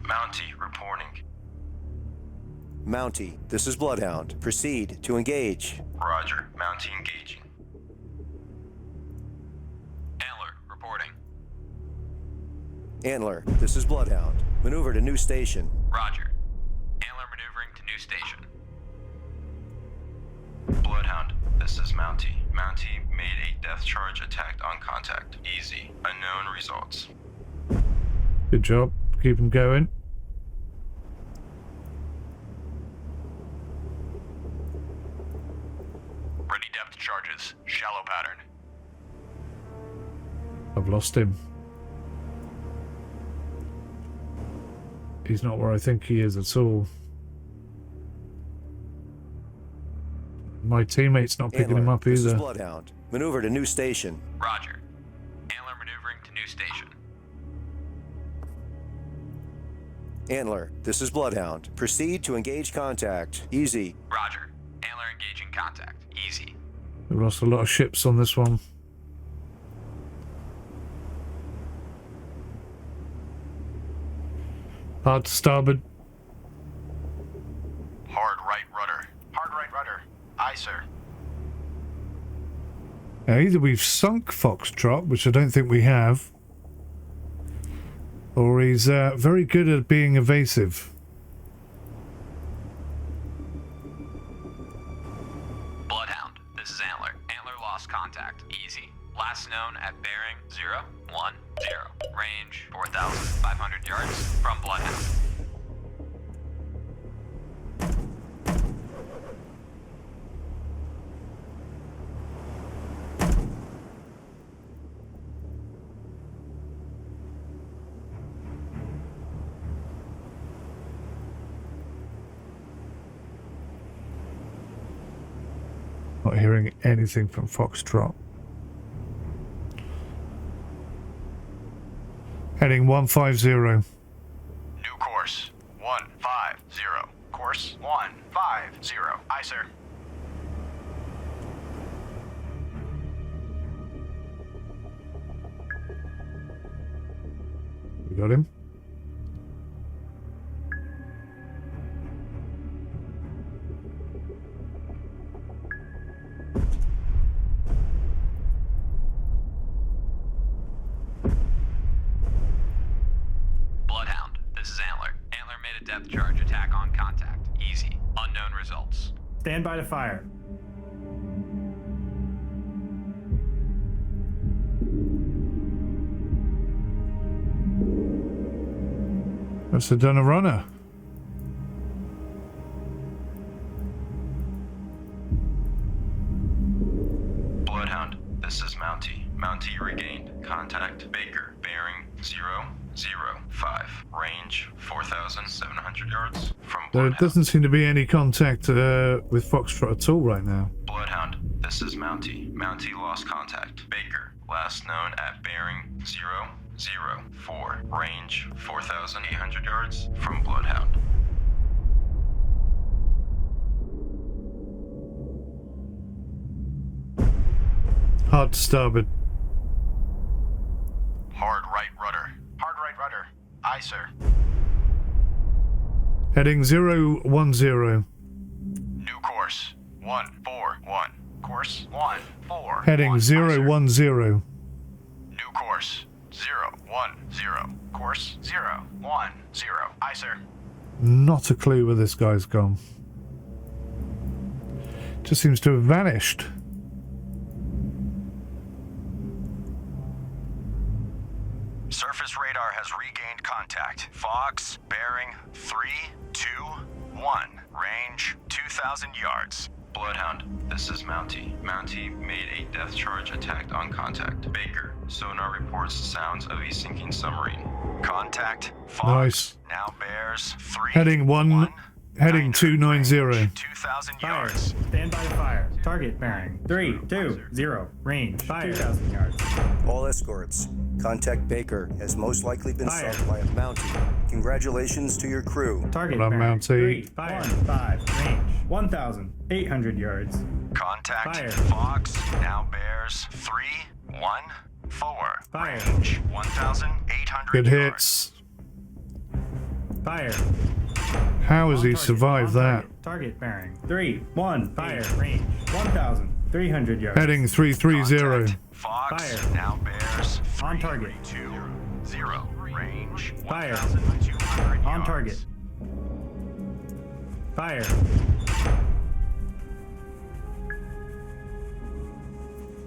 Mountie reporting. Mountie, this is Bloodhound. Proceed to engage. Roger. Mountie engaging. Antler reporting. Antler, this is Bloodhound. Maneuver to new station. Roger. Antler maneuvering to new station. Bloodhound, this is Mountie. Mountie made a death charge attack on contact. Easy. Unknown results. Good job. Keep them going. Ready depth charges. Shallow pattern. I've lost him. He's not where I think he is at all. My teammate's not picking him up This is either. Bloodhound. Maneuver to new station. Roger. Antler maneuvering to new station. Antler, this is Bloodhound. Proceed to engage contact. Easy. Roger. Antler engaging contact. Easy. We've lost a lot of ships on this one. Hard to starboard. Hard right rudder. Hard right rudder. Aye, sir. Now either we've sunk Foxtrot, which I don't think we have, or he's very good at being evasive. Bloodhound, this is Antler. Antler lost contact. Easy. Last known at bearing 010. Range 4,500 yards from Bloodhound. Not hearing anything from Foxtrot. Heading 150. New course, 150. Course, 150. Aye, sir. We got him. Unknown results. Stand by to fire. That's a done a runner. Bloodhound, this is Mountie. Mountie regained. Contact Baker. Bearing 005. Range 4,700 yards from There Bloodhound. doesn't seem to be any contact with Foxtrot at all right now. Bloodhound, this is Mountie. Mountie lost contact. Baker, last known at bearing 004. Range 4,800 yards from Bloodhound. Hard starboard. Hard right rudder. Hard right rudder. Aye, sir. Heading 010. New course. 141. Course 141. Heading 010. New course 010. Course 010. Aye, sir. Not a clue where this guy's gone. Just seems to have vanished. Surface radar has regained contact. Fox, bearing 321. Range 2,000 yards. Bloodhound, this is Mountie. Mountie made a depth charge attack on contact. Baker, sonar reports sounds of a sinking submarine. Contact. Fox. Nice. Now bears 3. Heading 290. 2,000 Fire. yards. Stand by to fire. Target bearing 320. Range 2,000 yards. All escorts. Contact Baker has most likely been Fire. sunk by a Mountie. Congratulations to your crew. Target Well, bearing Mountie. 315. Range 1,800 yards. Contact. Fire. Fox. Now bears 314. Fire. Range 1,800 Good yards. hits. Fire. How has On he target, survived on that? target bearing 315. Fire. Range 1,300 yards. Heading 330. Contact. Fox. Fire. Now bears On target. 320. Range Fire. 1,200 On yards. target. Fire.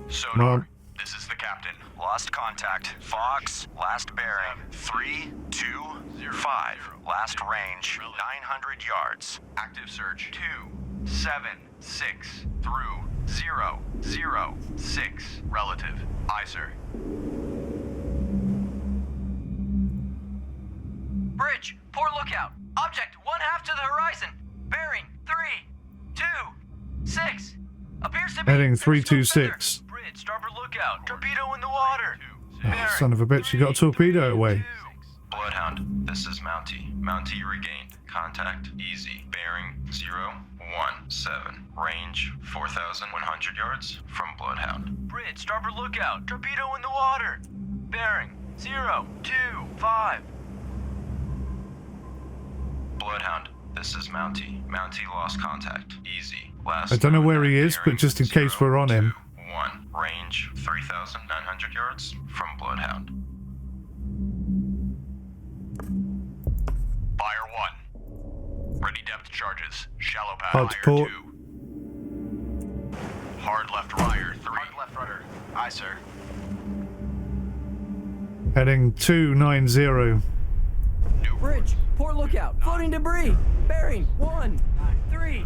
Sonar. Well, This is the captain. Lost contact. Fox. Last bearing 325. Last range 900 yards. Active search 276 through 006. Relative. Aye, sir. Bridge, poor lookout. Object 1/2 to the horizon. Bearing 326. Appears to be Heading Periscope 326. center. Bridge, starboard lookout. Torpedo in the water. Bearing Son of a bitch, you got a torpedo away. Bloodhound, this is Mountie. Mountie regained. Contact easy. Bearing 017. Range 4,100 yards from Bloodhound. Bridge, starboard lookout. Torpedo in the water. Bearing 025. Bloodhound, this is Mountie. Mountie lost contact. Easy. Last I don't know known where at he is, but bearing just in case we're on him. 021. Range 3,900 yards from Bloodhound. Fire 1. Ready depth charges. Shallow path. Hard to Fire port. 2. Hard left rudder 3. Hard left rudder. Aye, sir. Heading 290. New Bridge, poor lookout. Floating debris. Bearing 133.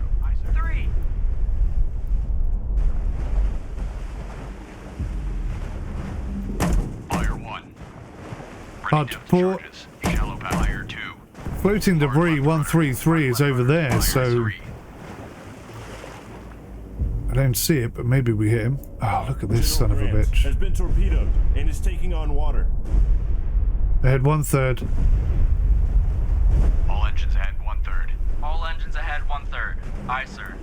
Fire 1. Hard to port. Charges. Shallow path. Fire 2. Floating debris 133 is over there, so I don't see it, but maybe we hit him. Oh, look at this son of a Grant bitch. has been torpedoed and is taking on water. Ahead 1/3. All engines ahead 1/3. All engines ahead 1/3. Aye, sir.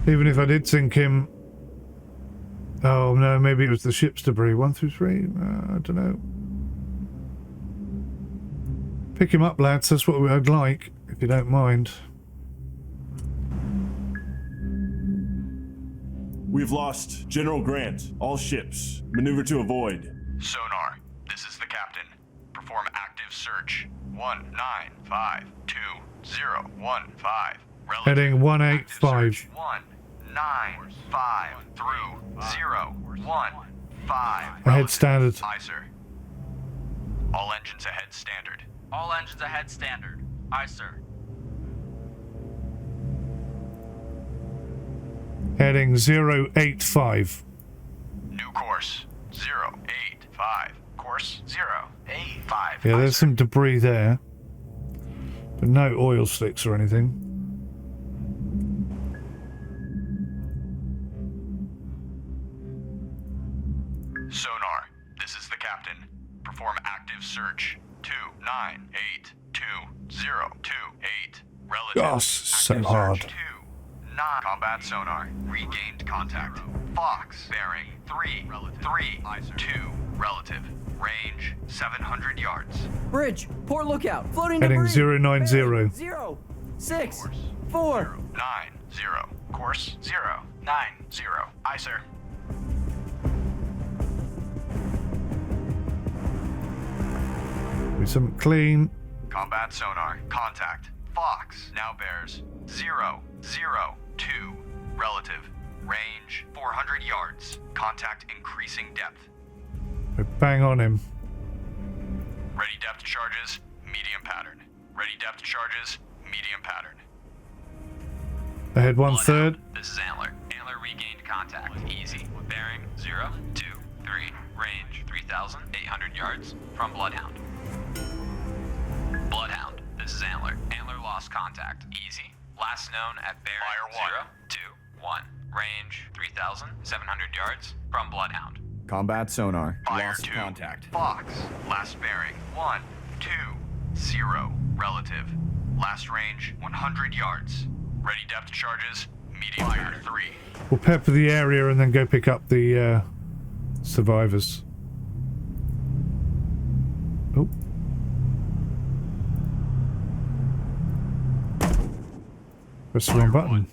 Even if I did sink him. Oh no, maybe it was the ship's debris. 1 through 3? I don't know. Pick him up, lads. That's what I'd like, if you don't mind. We've lost General Grant. All ships. Maneuver to avoid. Sonar. This is the captain. Perform active search. 1952015. Heading 185. 195 through 015. Ahead standard. Aye, sir. All engines ahead standard. All engines ahead standard. Aye, sir. Heading 085. New course 085. Course 085. Yeah, there's some debris there. But no oil slicks or anything. Sonar, this is the captain. Perform active search. 2982028. Relative. Gosh, so Active hard. search 29. Combat sonar. Regained contact. Fox. Bearing 332. Relative. Range 700 yards. Bridge, port lookout, floating Heading debris. 090. Bearing 0, 6, 4. 90. Course 090. Aye, sir. Do something clean. Combat sonar. Contact. Fox. Now bears 002. Relative. Range 400 yards. Contact increasing depth. We're bang on him. Ready depth charges. Medium pattern. Ready depth charges. Medium pattern. Ahead 1/3. Bloodhound, this is Antler. Antler regained contact. Easy. Bearing 023. Range 3,800 yards from Bloodhound. Bloodhound, this is Antler. Antler lost contact. Easy. Last known at bearing Fire 021. Range 3,700 yards from Bloodhound. Combat sonar. Fire Lost 2. contact. Fox. Last bearing 120. Relative. Last range 100 yards. Ready depth charges. Medium fire 3. We'll pepper the area and then go pick up the survivors. Oh. Press the wrong button.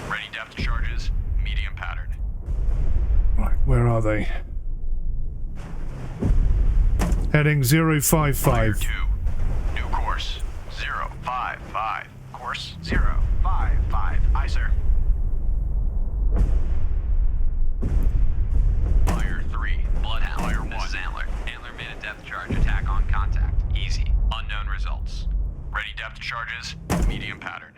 Ready depth charges. Medium pattern. Right, where are they? Heading 055. Fire 2. New course 055. Course 055. Aye, sir. Fire 3. Bloodhound, Fire this 1. is Antler. Antler made a depth charge attack on contact. Easy. Unknown results. Ready depth charges. Medium pattern.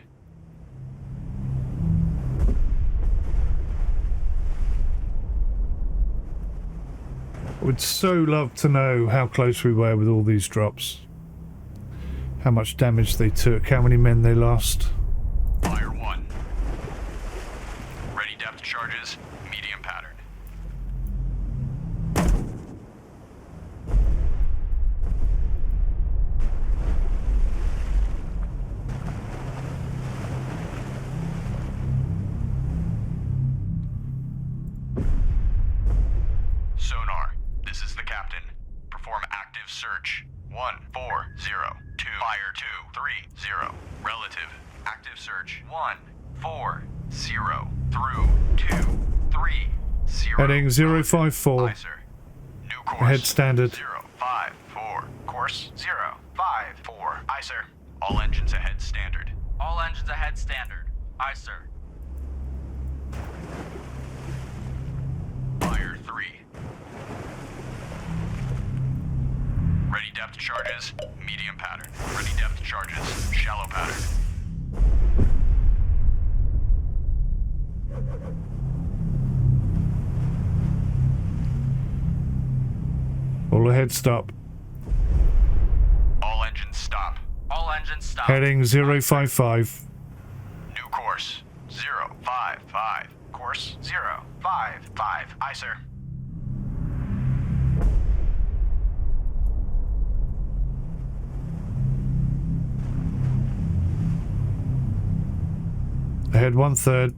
Would so love to know how close we were with all these drops. How much damage they took, how many men they lost. Fire 1. Ready depth charges. Medium pattern. Sonar, this is the captain. Perform active search. 1402. Fire 230. Relative. Active search. 140 through 230. Heading 054. Aye, sir. New course. Ahead standard. 054. Course 054. Aye, sir. All engines ahead standard. All engines ahead standard. Aye, sir. Fire 3. Ready depth charges. Medium pattern. Ready depth charges. Shallow pattern. All ahead stop. All engines stop. All engines stop. Heading 055. New course 055. Course 055. Aye, sir. Ahead 1/3.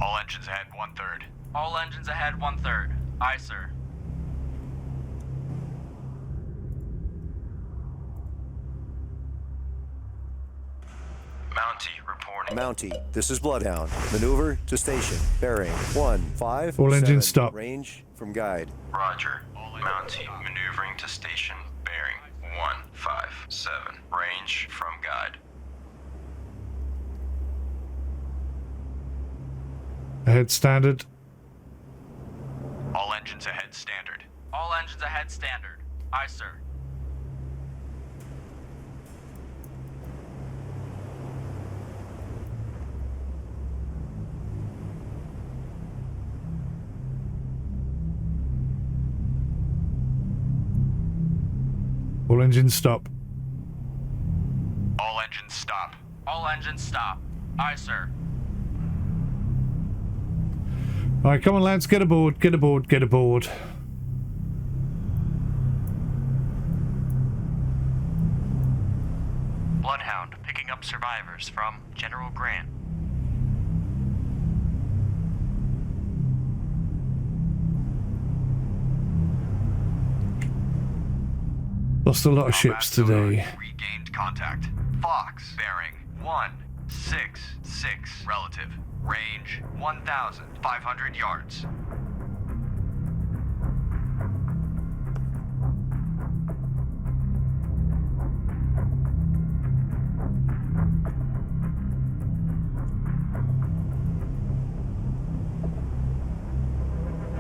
All engines ahead 1/3. All engines ahead 1/3. Aye, sir. Mountie reporting. Mountie, this is Bloodhound. Maneuver to station. Bearing 157. All engines stop. Range from guide. Roger. Mountie, maneuvering to station. Bearing 157. Range from guide. Ahead standard. All engines ahead standard. All engines ahead standard. Aye, sir. All engines stop. All engines stop. All engines stop. Aye, sir. Alright, come on lads, get aboard, get aboard, get aboard. Bloodhound picking up survivors from General Grant. Lost a lot of ships today. Regained contact. Fox bearing 166. Relative. Range 1,500 yards.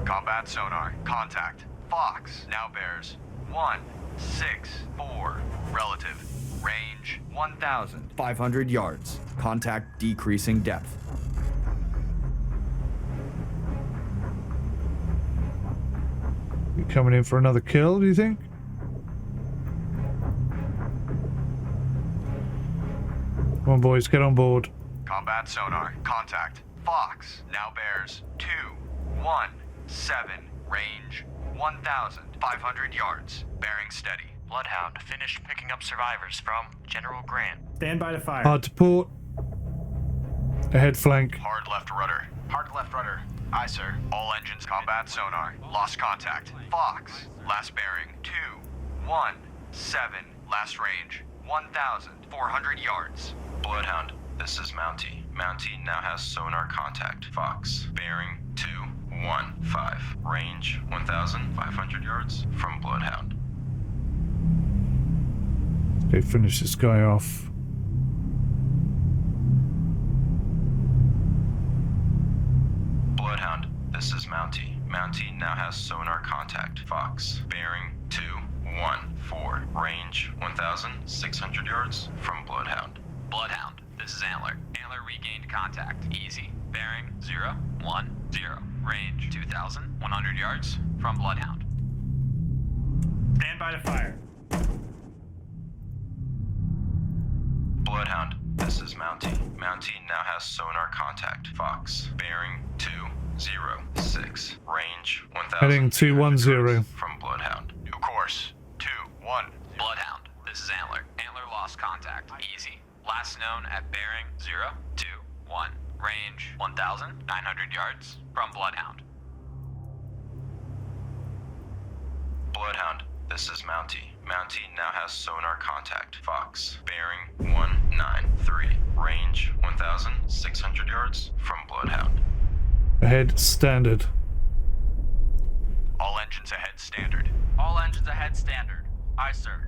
Combat sonar. Contact. Fox now bears 164. Relative. Range 1,500 yards. Contact decreasing depth. You coming in for another kill, do you think? Come on boys, get on board. Combat sonar. Contact. Fox now bears 217. Range 1,500 yards. Bearing steady. Bloodhound finished picking up survivors from General Grant. Stand by to fire. Hard to port. Ahead flank. Hard left rudder. Hard left rudder. Aye, sir. All engines combat sonar. Lost contact. Fox. Last bearing 217. Last range 1,400 yards. Bloodhound, this is Mountie. Mountie now has sonar contact. Fox, bearing 215. Range 1,500 yards from Bloodhound. Okay, finish this guy off. Bloodhound, this is Mountie. Mountie now has sonar contact. Fox, bearing 214. Range 1,600 yards from Bloodhound. Bloodhound, this is Antler. Antler regained contact. Easy. Bearing 010. Range 2,100 yards from Bloodhound. Stand by to fire. Bloodhound, this is Mountie. Mountie now has sonar contact. Fox, bearing 206. Range 1,000. Heading 210. From Bloodhound. New course 21. Bloodhound, this is Antler. Antler lost contact. Easy. Last known at bearing 021. Range 1,900 yards from Bloodhound. Bloodhound, this is Mountie. Mountie now has sonar contact. Fox, bearing 193. Range 1,600 yards from Bloodhound. Ahead standard. All engines ahead standard. All engines ahead standard. Aye, sir.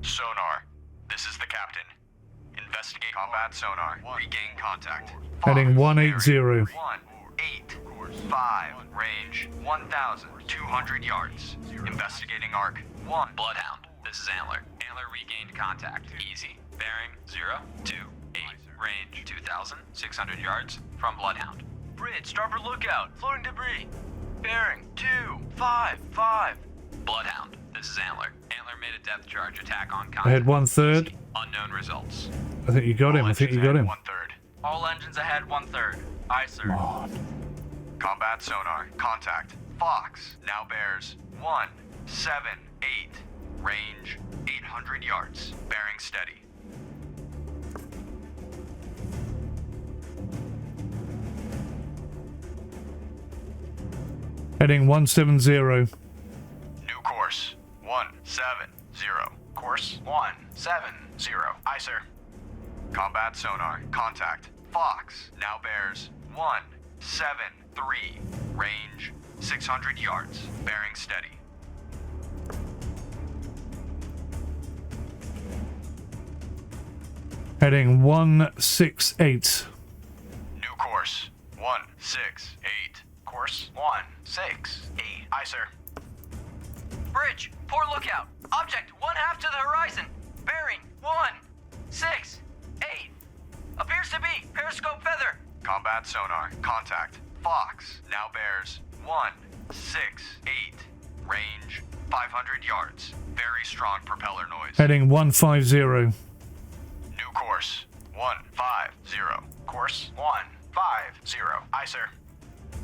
Sonar, this is the captain. Investigate combat sonar. Regain contact. Heading 180. 185. Range 1,200 yards. Investigating arc 1. Bloodhound, this is Antler. Antler regained contact. Easy. Bearing 028. Range 2,600 yards from Bloodhound. Bridge, starboard lookout. Floating debris. Bearing 255. Bloodhound, this is Antler. Antler made a depth charge attack on contact. Ahead 1/3. Unknown results. I think you got him. I think you got him. 1/3. All engines ahead 1/3. Aye, sir. Combat sonar. Contact. Fox now bears 178. Range 800 yards. Bearing steady. Heading 170. New course 170. Course 170. Aye, sir. Combat sonar. Contact. Fox. Now bears 173. Range 600 yards. Bearing steady. Heading 168. New course. 168. Course 168. Aye, sir. Bridge, port lookout. Object 1/2 to the horizon. Bearing 168. Appears to be periscope feather. Combat sonar. Contact. Fox. Now bears 168. Range 500 yards. Very strong propeller noise. Heading 150. New course. 150. Course 150. Aye, sir.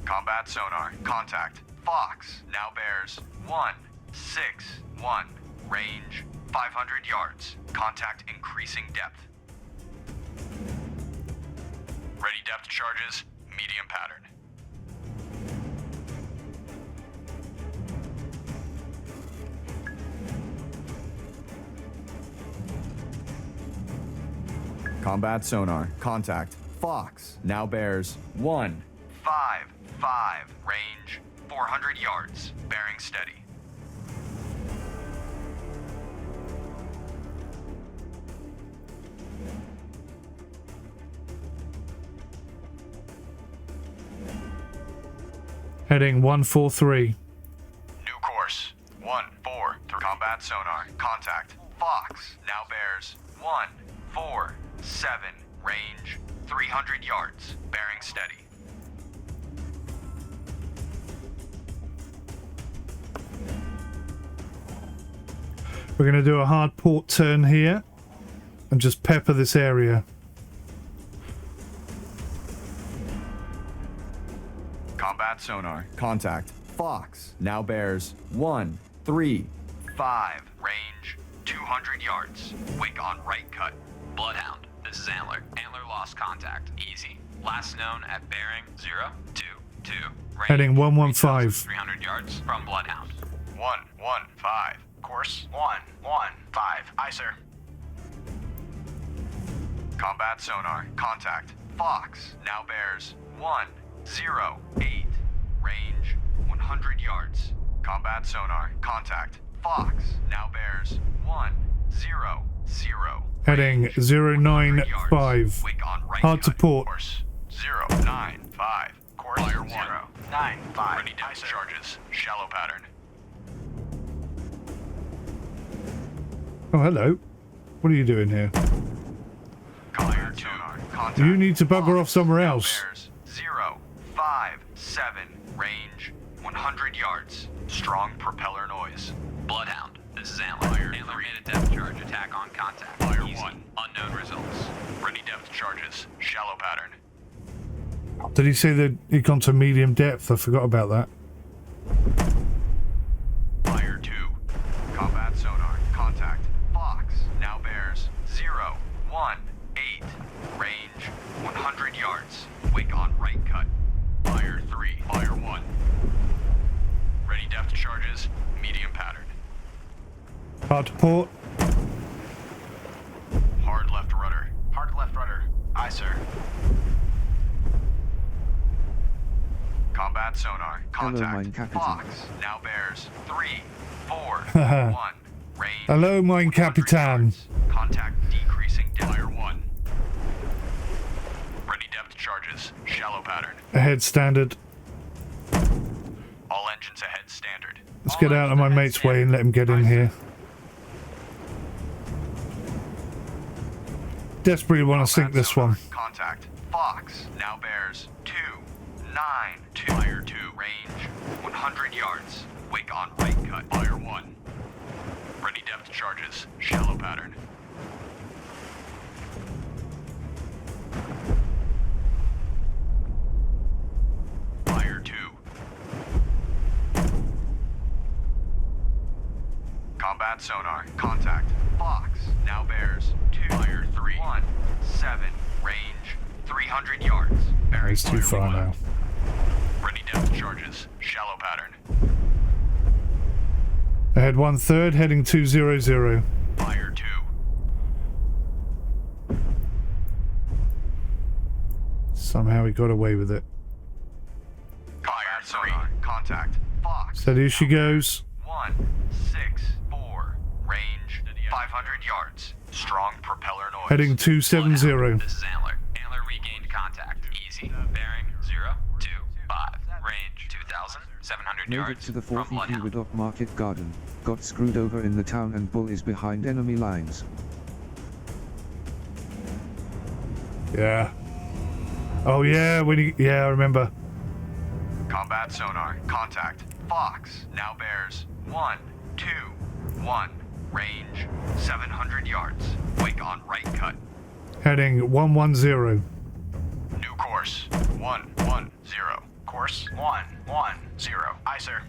Combat sonar. Contact. Fox. Now bears 161. Range 500 yards. Contact increasing depth. Ready depth charges. Medium pattern. Combat sonar. Contact. Fox. Now bears 155. Range 400 yards. Bearing steady. Heading 143. New course. 143. Combat sonar. Contact. Fox. Now bears 147. Range 300 yards. Bearing steady. We're going to do a hard port turn here and just pepper this area. Combat sonar. Contact. Fox. Now bears 135. Range 200 yards. Wake on right cut. Bloodhound, this is Antler. Antler lost contact. Easy. Last known at bearing 022. Range Heading 115. 300 yards from Bloodhound. 115. Course 115. Aye, sir. Combat sonar. Contact. Fox. Now bears 108. Range 100 yards. Combat sonar. Contact. Fox. Now bears 100. Heading 095. Wake on right Hard to cut. port. Course 095. Course 095. Ready depth charges. Shallow pattern. Oh, hello. What are you doing here? Combat sonar. Contact. You need to bugger off somewhere Now else. bears 057. Range 100 yards. Strong propeller noise. Bloodhound, this is Antler. Antler made a depth charge attack on contact. Fire Easy. 1. Unknown results. Ready depth charges. Shallow pattern. Did he say that he'd gone to medium depth? I forgot about that. Fire 2. Combat sonar. Contact. Fox. Now bears 018. Range 100 yards. Wake on right cut. Fire 3. Fire 1. Ready depth charges. Medium pattern. Hard to port. Hard left rudder. Hard left rudder. Aye, sir. Combat sonar. Contact. Mine Captain. Fox. Now bears 341. Range. Hello, Mine 100 Capitan. yards. Contact decreasing depth. Fire 1. Ready depth charges. Shallow pattern. Ahead standard. All engines ahead standard. Let's get out of my mate's way and let him get in here. Desperately want to sink this one. Contact. Fox. Now bears 292. Fire 2. Range 100 yards. Wake on right cut. Fire 1. Ready depth charges. Shallow pattern. Fire 2. Combat sonar. Contact. Fox. Now bears 2. Fire 3. 17. Range 300 yards. Bearing It's too far now. Ready depth charges. Shallow pattern. Ahead 1/3, heading 200. Fire 2. Somehow he got away with it. Fire 3. Contact. Fox. Steady as she goes. 164. Range 500 yards. Strong propeller noise. Heading 270. This is Antler. Antler regained contact. Easy. Bearing 025. Range 2,700 Made it yards to the from 4th EP Bloodhound. with Dock Market Garden. Got screwed over in the town and Bull is behind enemy lines. Yeah. Oh yeah, when he, yeah, I remember. Combat sonar. Contact. Fox. Now bears 121. Range 700 yards. Wake on right cut. Heading 110. New course 110. Course 110. Aye, sir.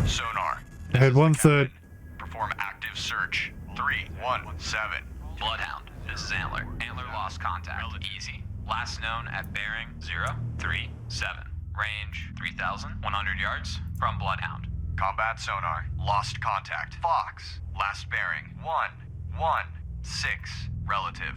Sonar. Head 1/3. Perform active search. 317. Bloodhound. This is Antler. Antler lost contact. Easy. Last known at bearing 037. Range 3,100 yards from Bloodhound. Combat sonar. Lost contact. Fox. Last bearing 116. Relative.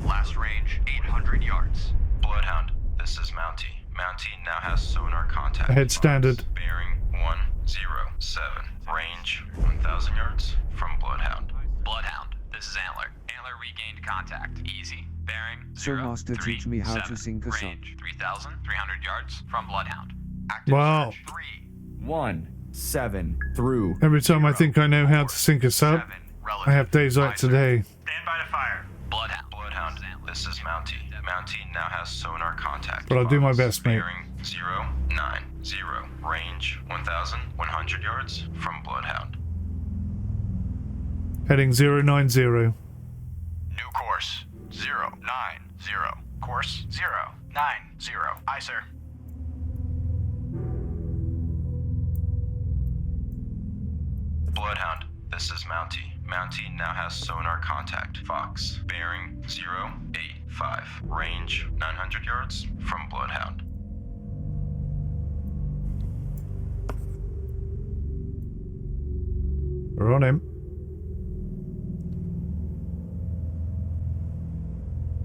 Last range 800 yards. Bloodhound, this is Mountie. Mountie now has sonar contact. Head standard. Bearing 107. Range 1,000 yards from Bloodhound. Bloodhound. This is Antler. Antler regained contact. Easy. Bearing So master, teach me how to 037. sink a sub. Range 3,300 yards from Bloodhound. Active Wow. search. 1-7 through. Every time I think I know how to sink a sub, 7. Relative. I have days like today. Stand by to fire. Bloodhound. Bloodhound, this is Mountie. Mountie now has sonar contact. But I'll do my best, mate. Bearing 090. Range 1,100 yards from Bloodhound. Heading 090. New course 090. Course 090. Aye, sir. Bloodhound, this is Mountie. Mountie now has sonar contact. Fox. Bearing 085. Range 900 yards from Bloodhound. We're on him.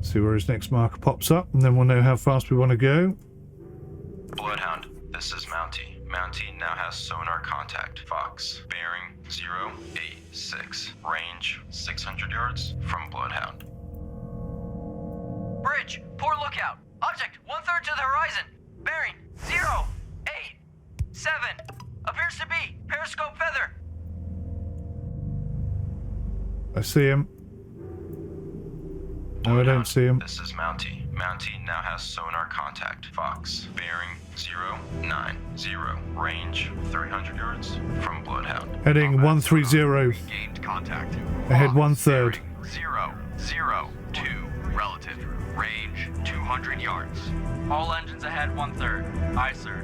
See where his next marker pops up, and then we'll know how fast we want to go. Bloodhound, this is Mountie. Mountie now has sonar contact. Fox. Bearing 086. Range 600 yards from Bloodhound. Bridge, port lookout. Object 1/3 to the horizon. Bearing 087. Appears to be periscope feather. I see him. No, I don't see him. This is Mountie. Mountie now has sonar contact. Fox. Bearing 090. Range 300 yards from Bloodhound. Heading 130. Gained contact. Ahead Fox. 1/3. Bearing 002. Relative. Range 200 yards. All engines ahead 1/3. Aye, sir.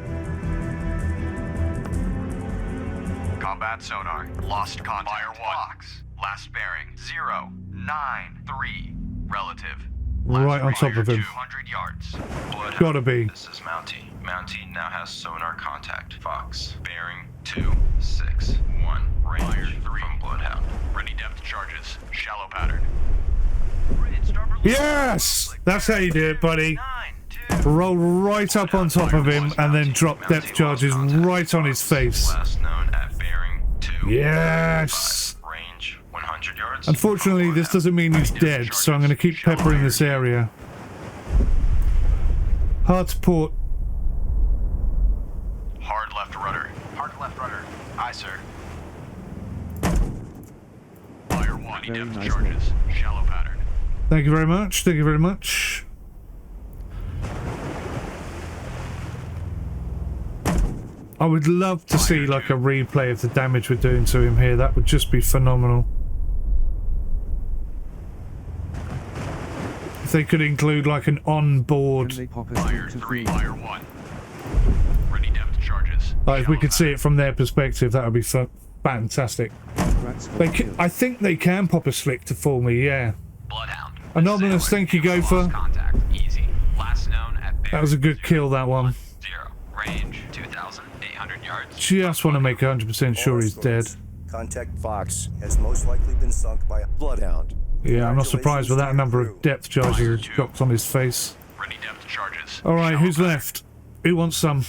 Combat sonar. Lost contact. Fire 1. Fox. Last bearing 093. Relative. Right on top of him. 200 yards. Bloodhound, Gotta be. This is Mountie. Mountie now has sonar contact. Fox. Bearing 261. Range Fire 3. from Bloodhound. Ready depth charges. Shallow pattern. Yes! That's how you do it, buddy. Roll right up on top of him and then drop depth charges right on his face. Last known at bearing 2. Yes! Range 100 yards. Unfortunately, this doesn't mean he's dead, so I'm going to keep peppering this area. Hard to port. Hard left rudder. Hard left rudder. Aye, sir. Fire 1. Very Depth nice charges. Shallow pattern. Thank you very much. Thank you very much. I would love to see like a replay of the damage we're doing to him here. That would just be phenomenal. If they could include like an on-board, Can they pop us Fire into 3. 3? Fire 1. Ready depth charges. like if we Shallow could see it from their perspective, that would be fantastic. Congrats for They the can, kill. I think they can pop a slick to fool me, yeah. Bloodhound. Anonymous, thank you, Gopher. Contact. Easy. Last known at That was a good kill, that one. 0. Range 2,800 yards. Just want to make 100% sure he's dead. Contact Fox has most likely been sunk by a Bloodhound. Yeah, I'm not surprised with that number of depth charges he dropped on his face. Ready depth charges. Alright, who's left? Who wants some?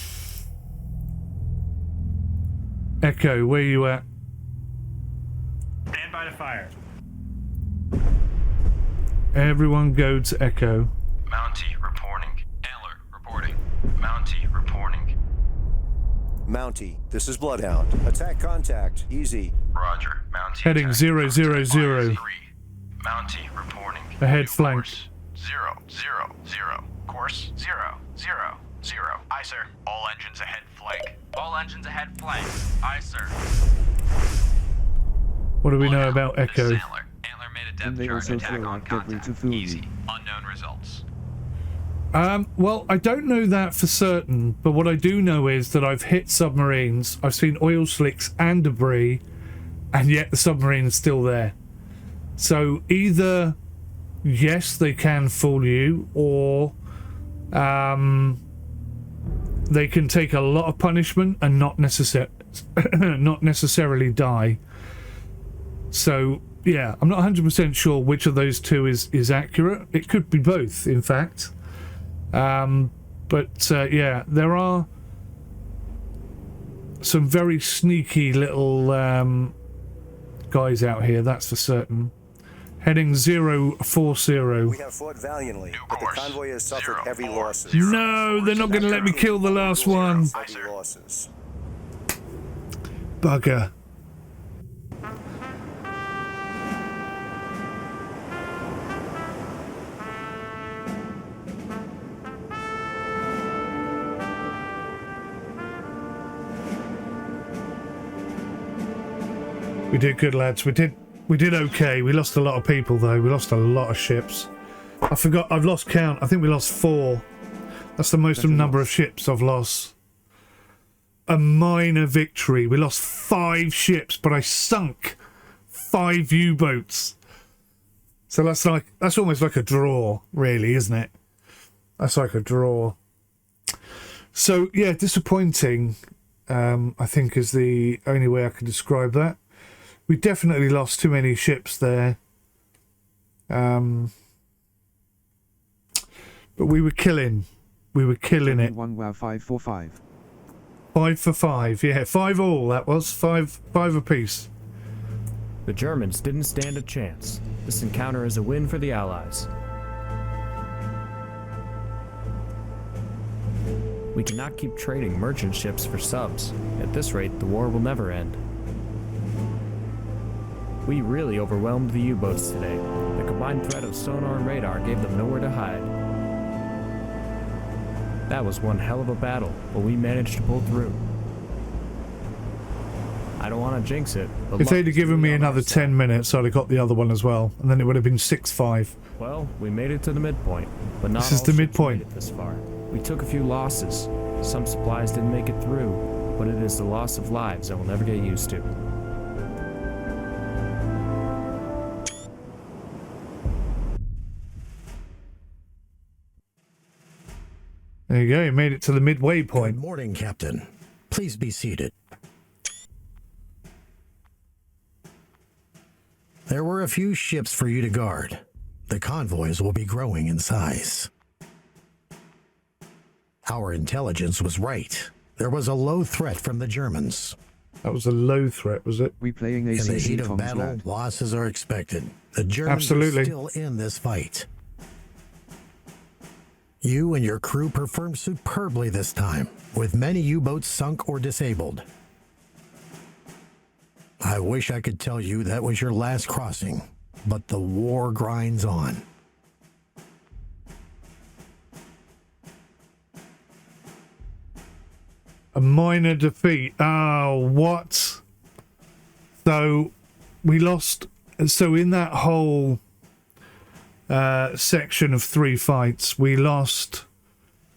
Echo, where you at? Stand by to fire. Everyone go to Echo. Mountie reporting. Antler reporting. Mountie reporting. Mountie, this is Bloodhound. Attack contact. Easy. Roger. Mountie. Heading 000. Mountie reporting. Ahead flank. 000. Course 000. Aye, sir. All engines ahead flank. All engines ahead flank. Aye, sir. What do we know about Echo? Antler made a And depth they charge also attack feel on like they're going to contact. fool Easy. you. Unknown results. Well, I don't know that for certain, but what I do know is that I've hit submarines, I've seen oil slicks and debris, and yet the submarine is still there. So either, yes, they can fool you, or they can take a lot of punishment and not necessarily die. So, yeah, I'm not 100% sure which of those two is accurate. It could be both, in fact. Yeah, there are some very sneaky little guys out here, that's for certain. Heading 040. We have fought valiantly, but the convoy has suffered heavy losses. No, they're not going to let me kill the last one. Heavy losses. Bugger. We did good, lads. We did okay. We lost a lot of people, though. We lost a lot of ships. I forgot. I've lost count. I think we lost 4. That's the most number of ships I've lost. A minor victory. We lost 5 ships, but I sunk 5 U-boats. So that's almost like a draw, really, isn't it? That's like a draw. So yeah, disappointing. I think is the only way I can describe that. We definitely lost too many ships there. But we were killing. We were killing it. 1 wow 5 for 5. 5 for 5. Yeah, 5 all. That was 5 apiece. The Germans didn't stand a chance. This encounter is a win for the Allies. We cannot keep trading merchant ships for subs. At this rate, the war will never end. We really overwhelmed the U-boats today. The combined threat of sonar and radar gave them nowhere to hide. That was one hell of a battle, but we managed to pull through. I don't want to jinx it, but if they'd have given me another 10 minutes, I'd have got the other one as well, and then it would have been 6-5. Well, we made it to the midpoint, but not this is the midpoint. Made it this far. We took a few losses. Some supplies didn't make it through, but it is the loss of lives I will never get used to. There you go, you made it to the midway point. Good morning, Captain. Please be seated. There were a few ships for you to guard. The convoys will be growing in size. Our intelligence was right. There was a low threat from the Germans. That was a low threat, was it? We playing In the ACC heat of Tom's battle, lad. losses are expected. The Germans Absolutely. are still in this fight. You and your crew performed superbly this time, with many U-boats sunk or disabled. I wish I could tell you that was your last crossing, but the war grinds on. A minor defeat. Oh, what? So, we lost... So, in that whole section of 3 fights, we lost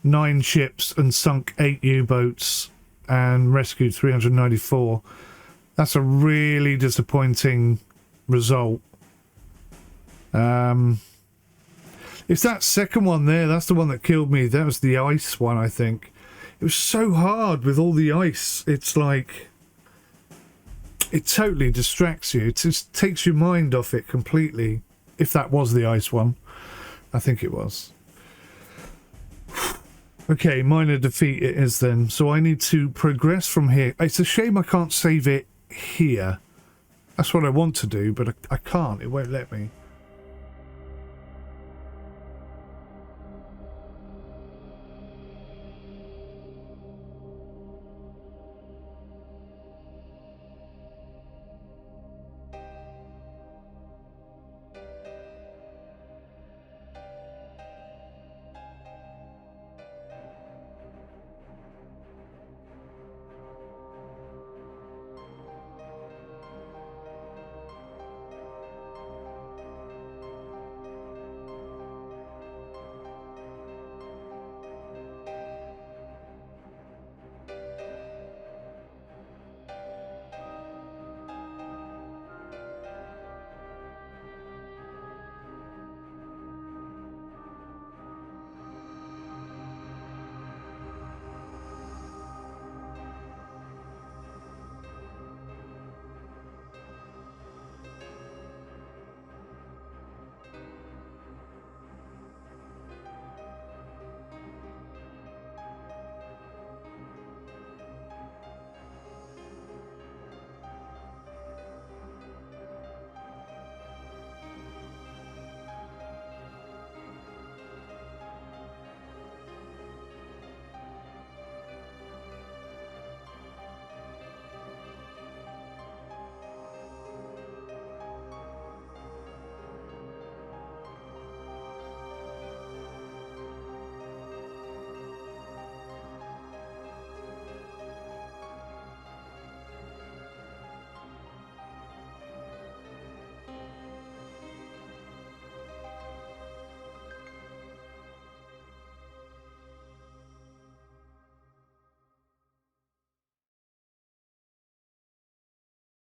9 ships and sunk 8 U-boats and rescued 394. That's a really disappointing result. It's that second one there. That's the one that killed me. That was the ice one, I think. It was so hard with all the ice. It's like... It totally distracts you. It just takes your mind off it completely. if that was the ice one. I think it was. Okay, minor defeat it is then. So I need to progress from here. It's a shame I can't save it here. That's what I want to do, but I can't. It won't let me.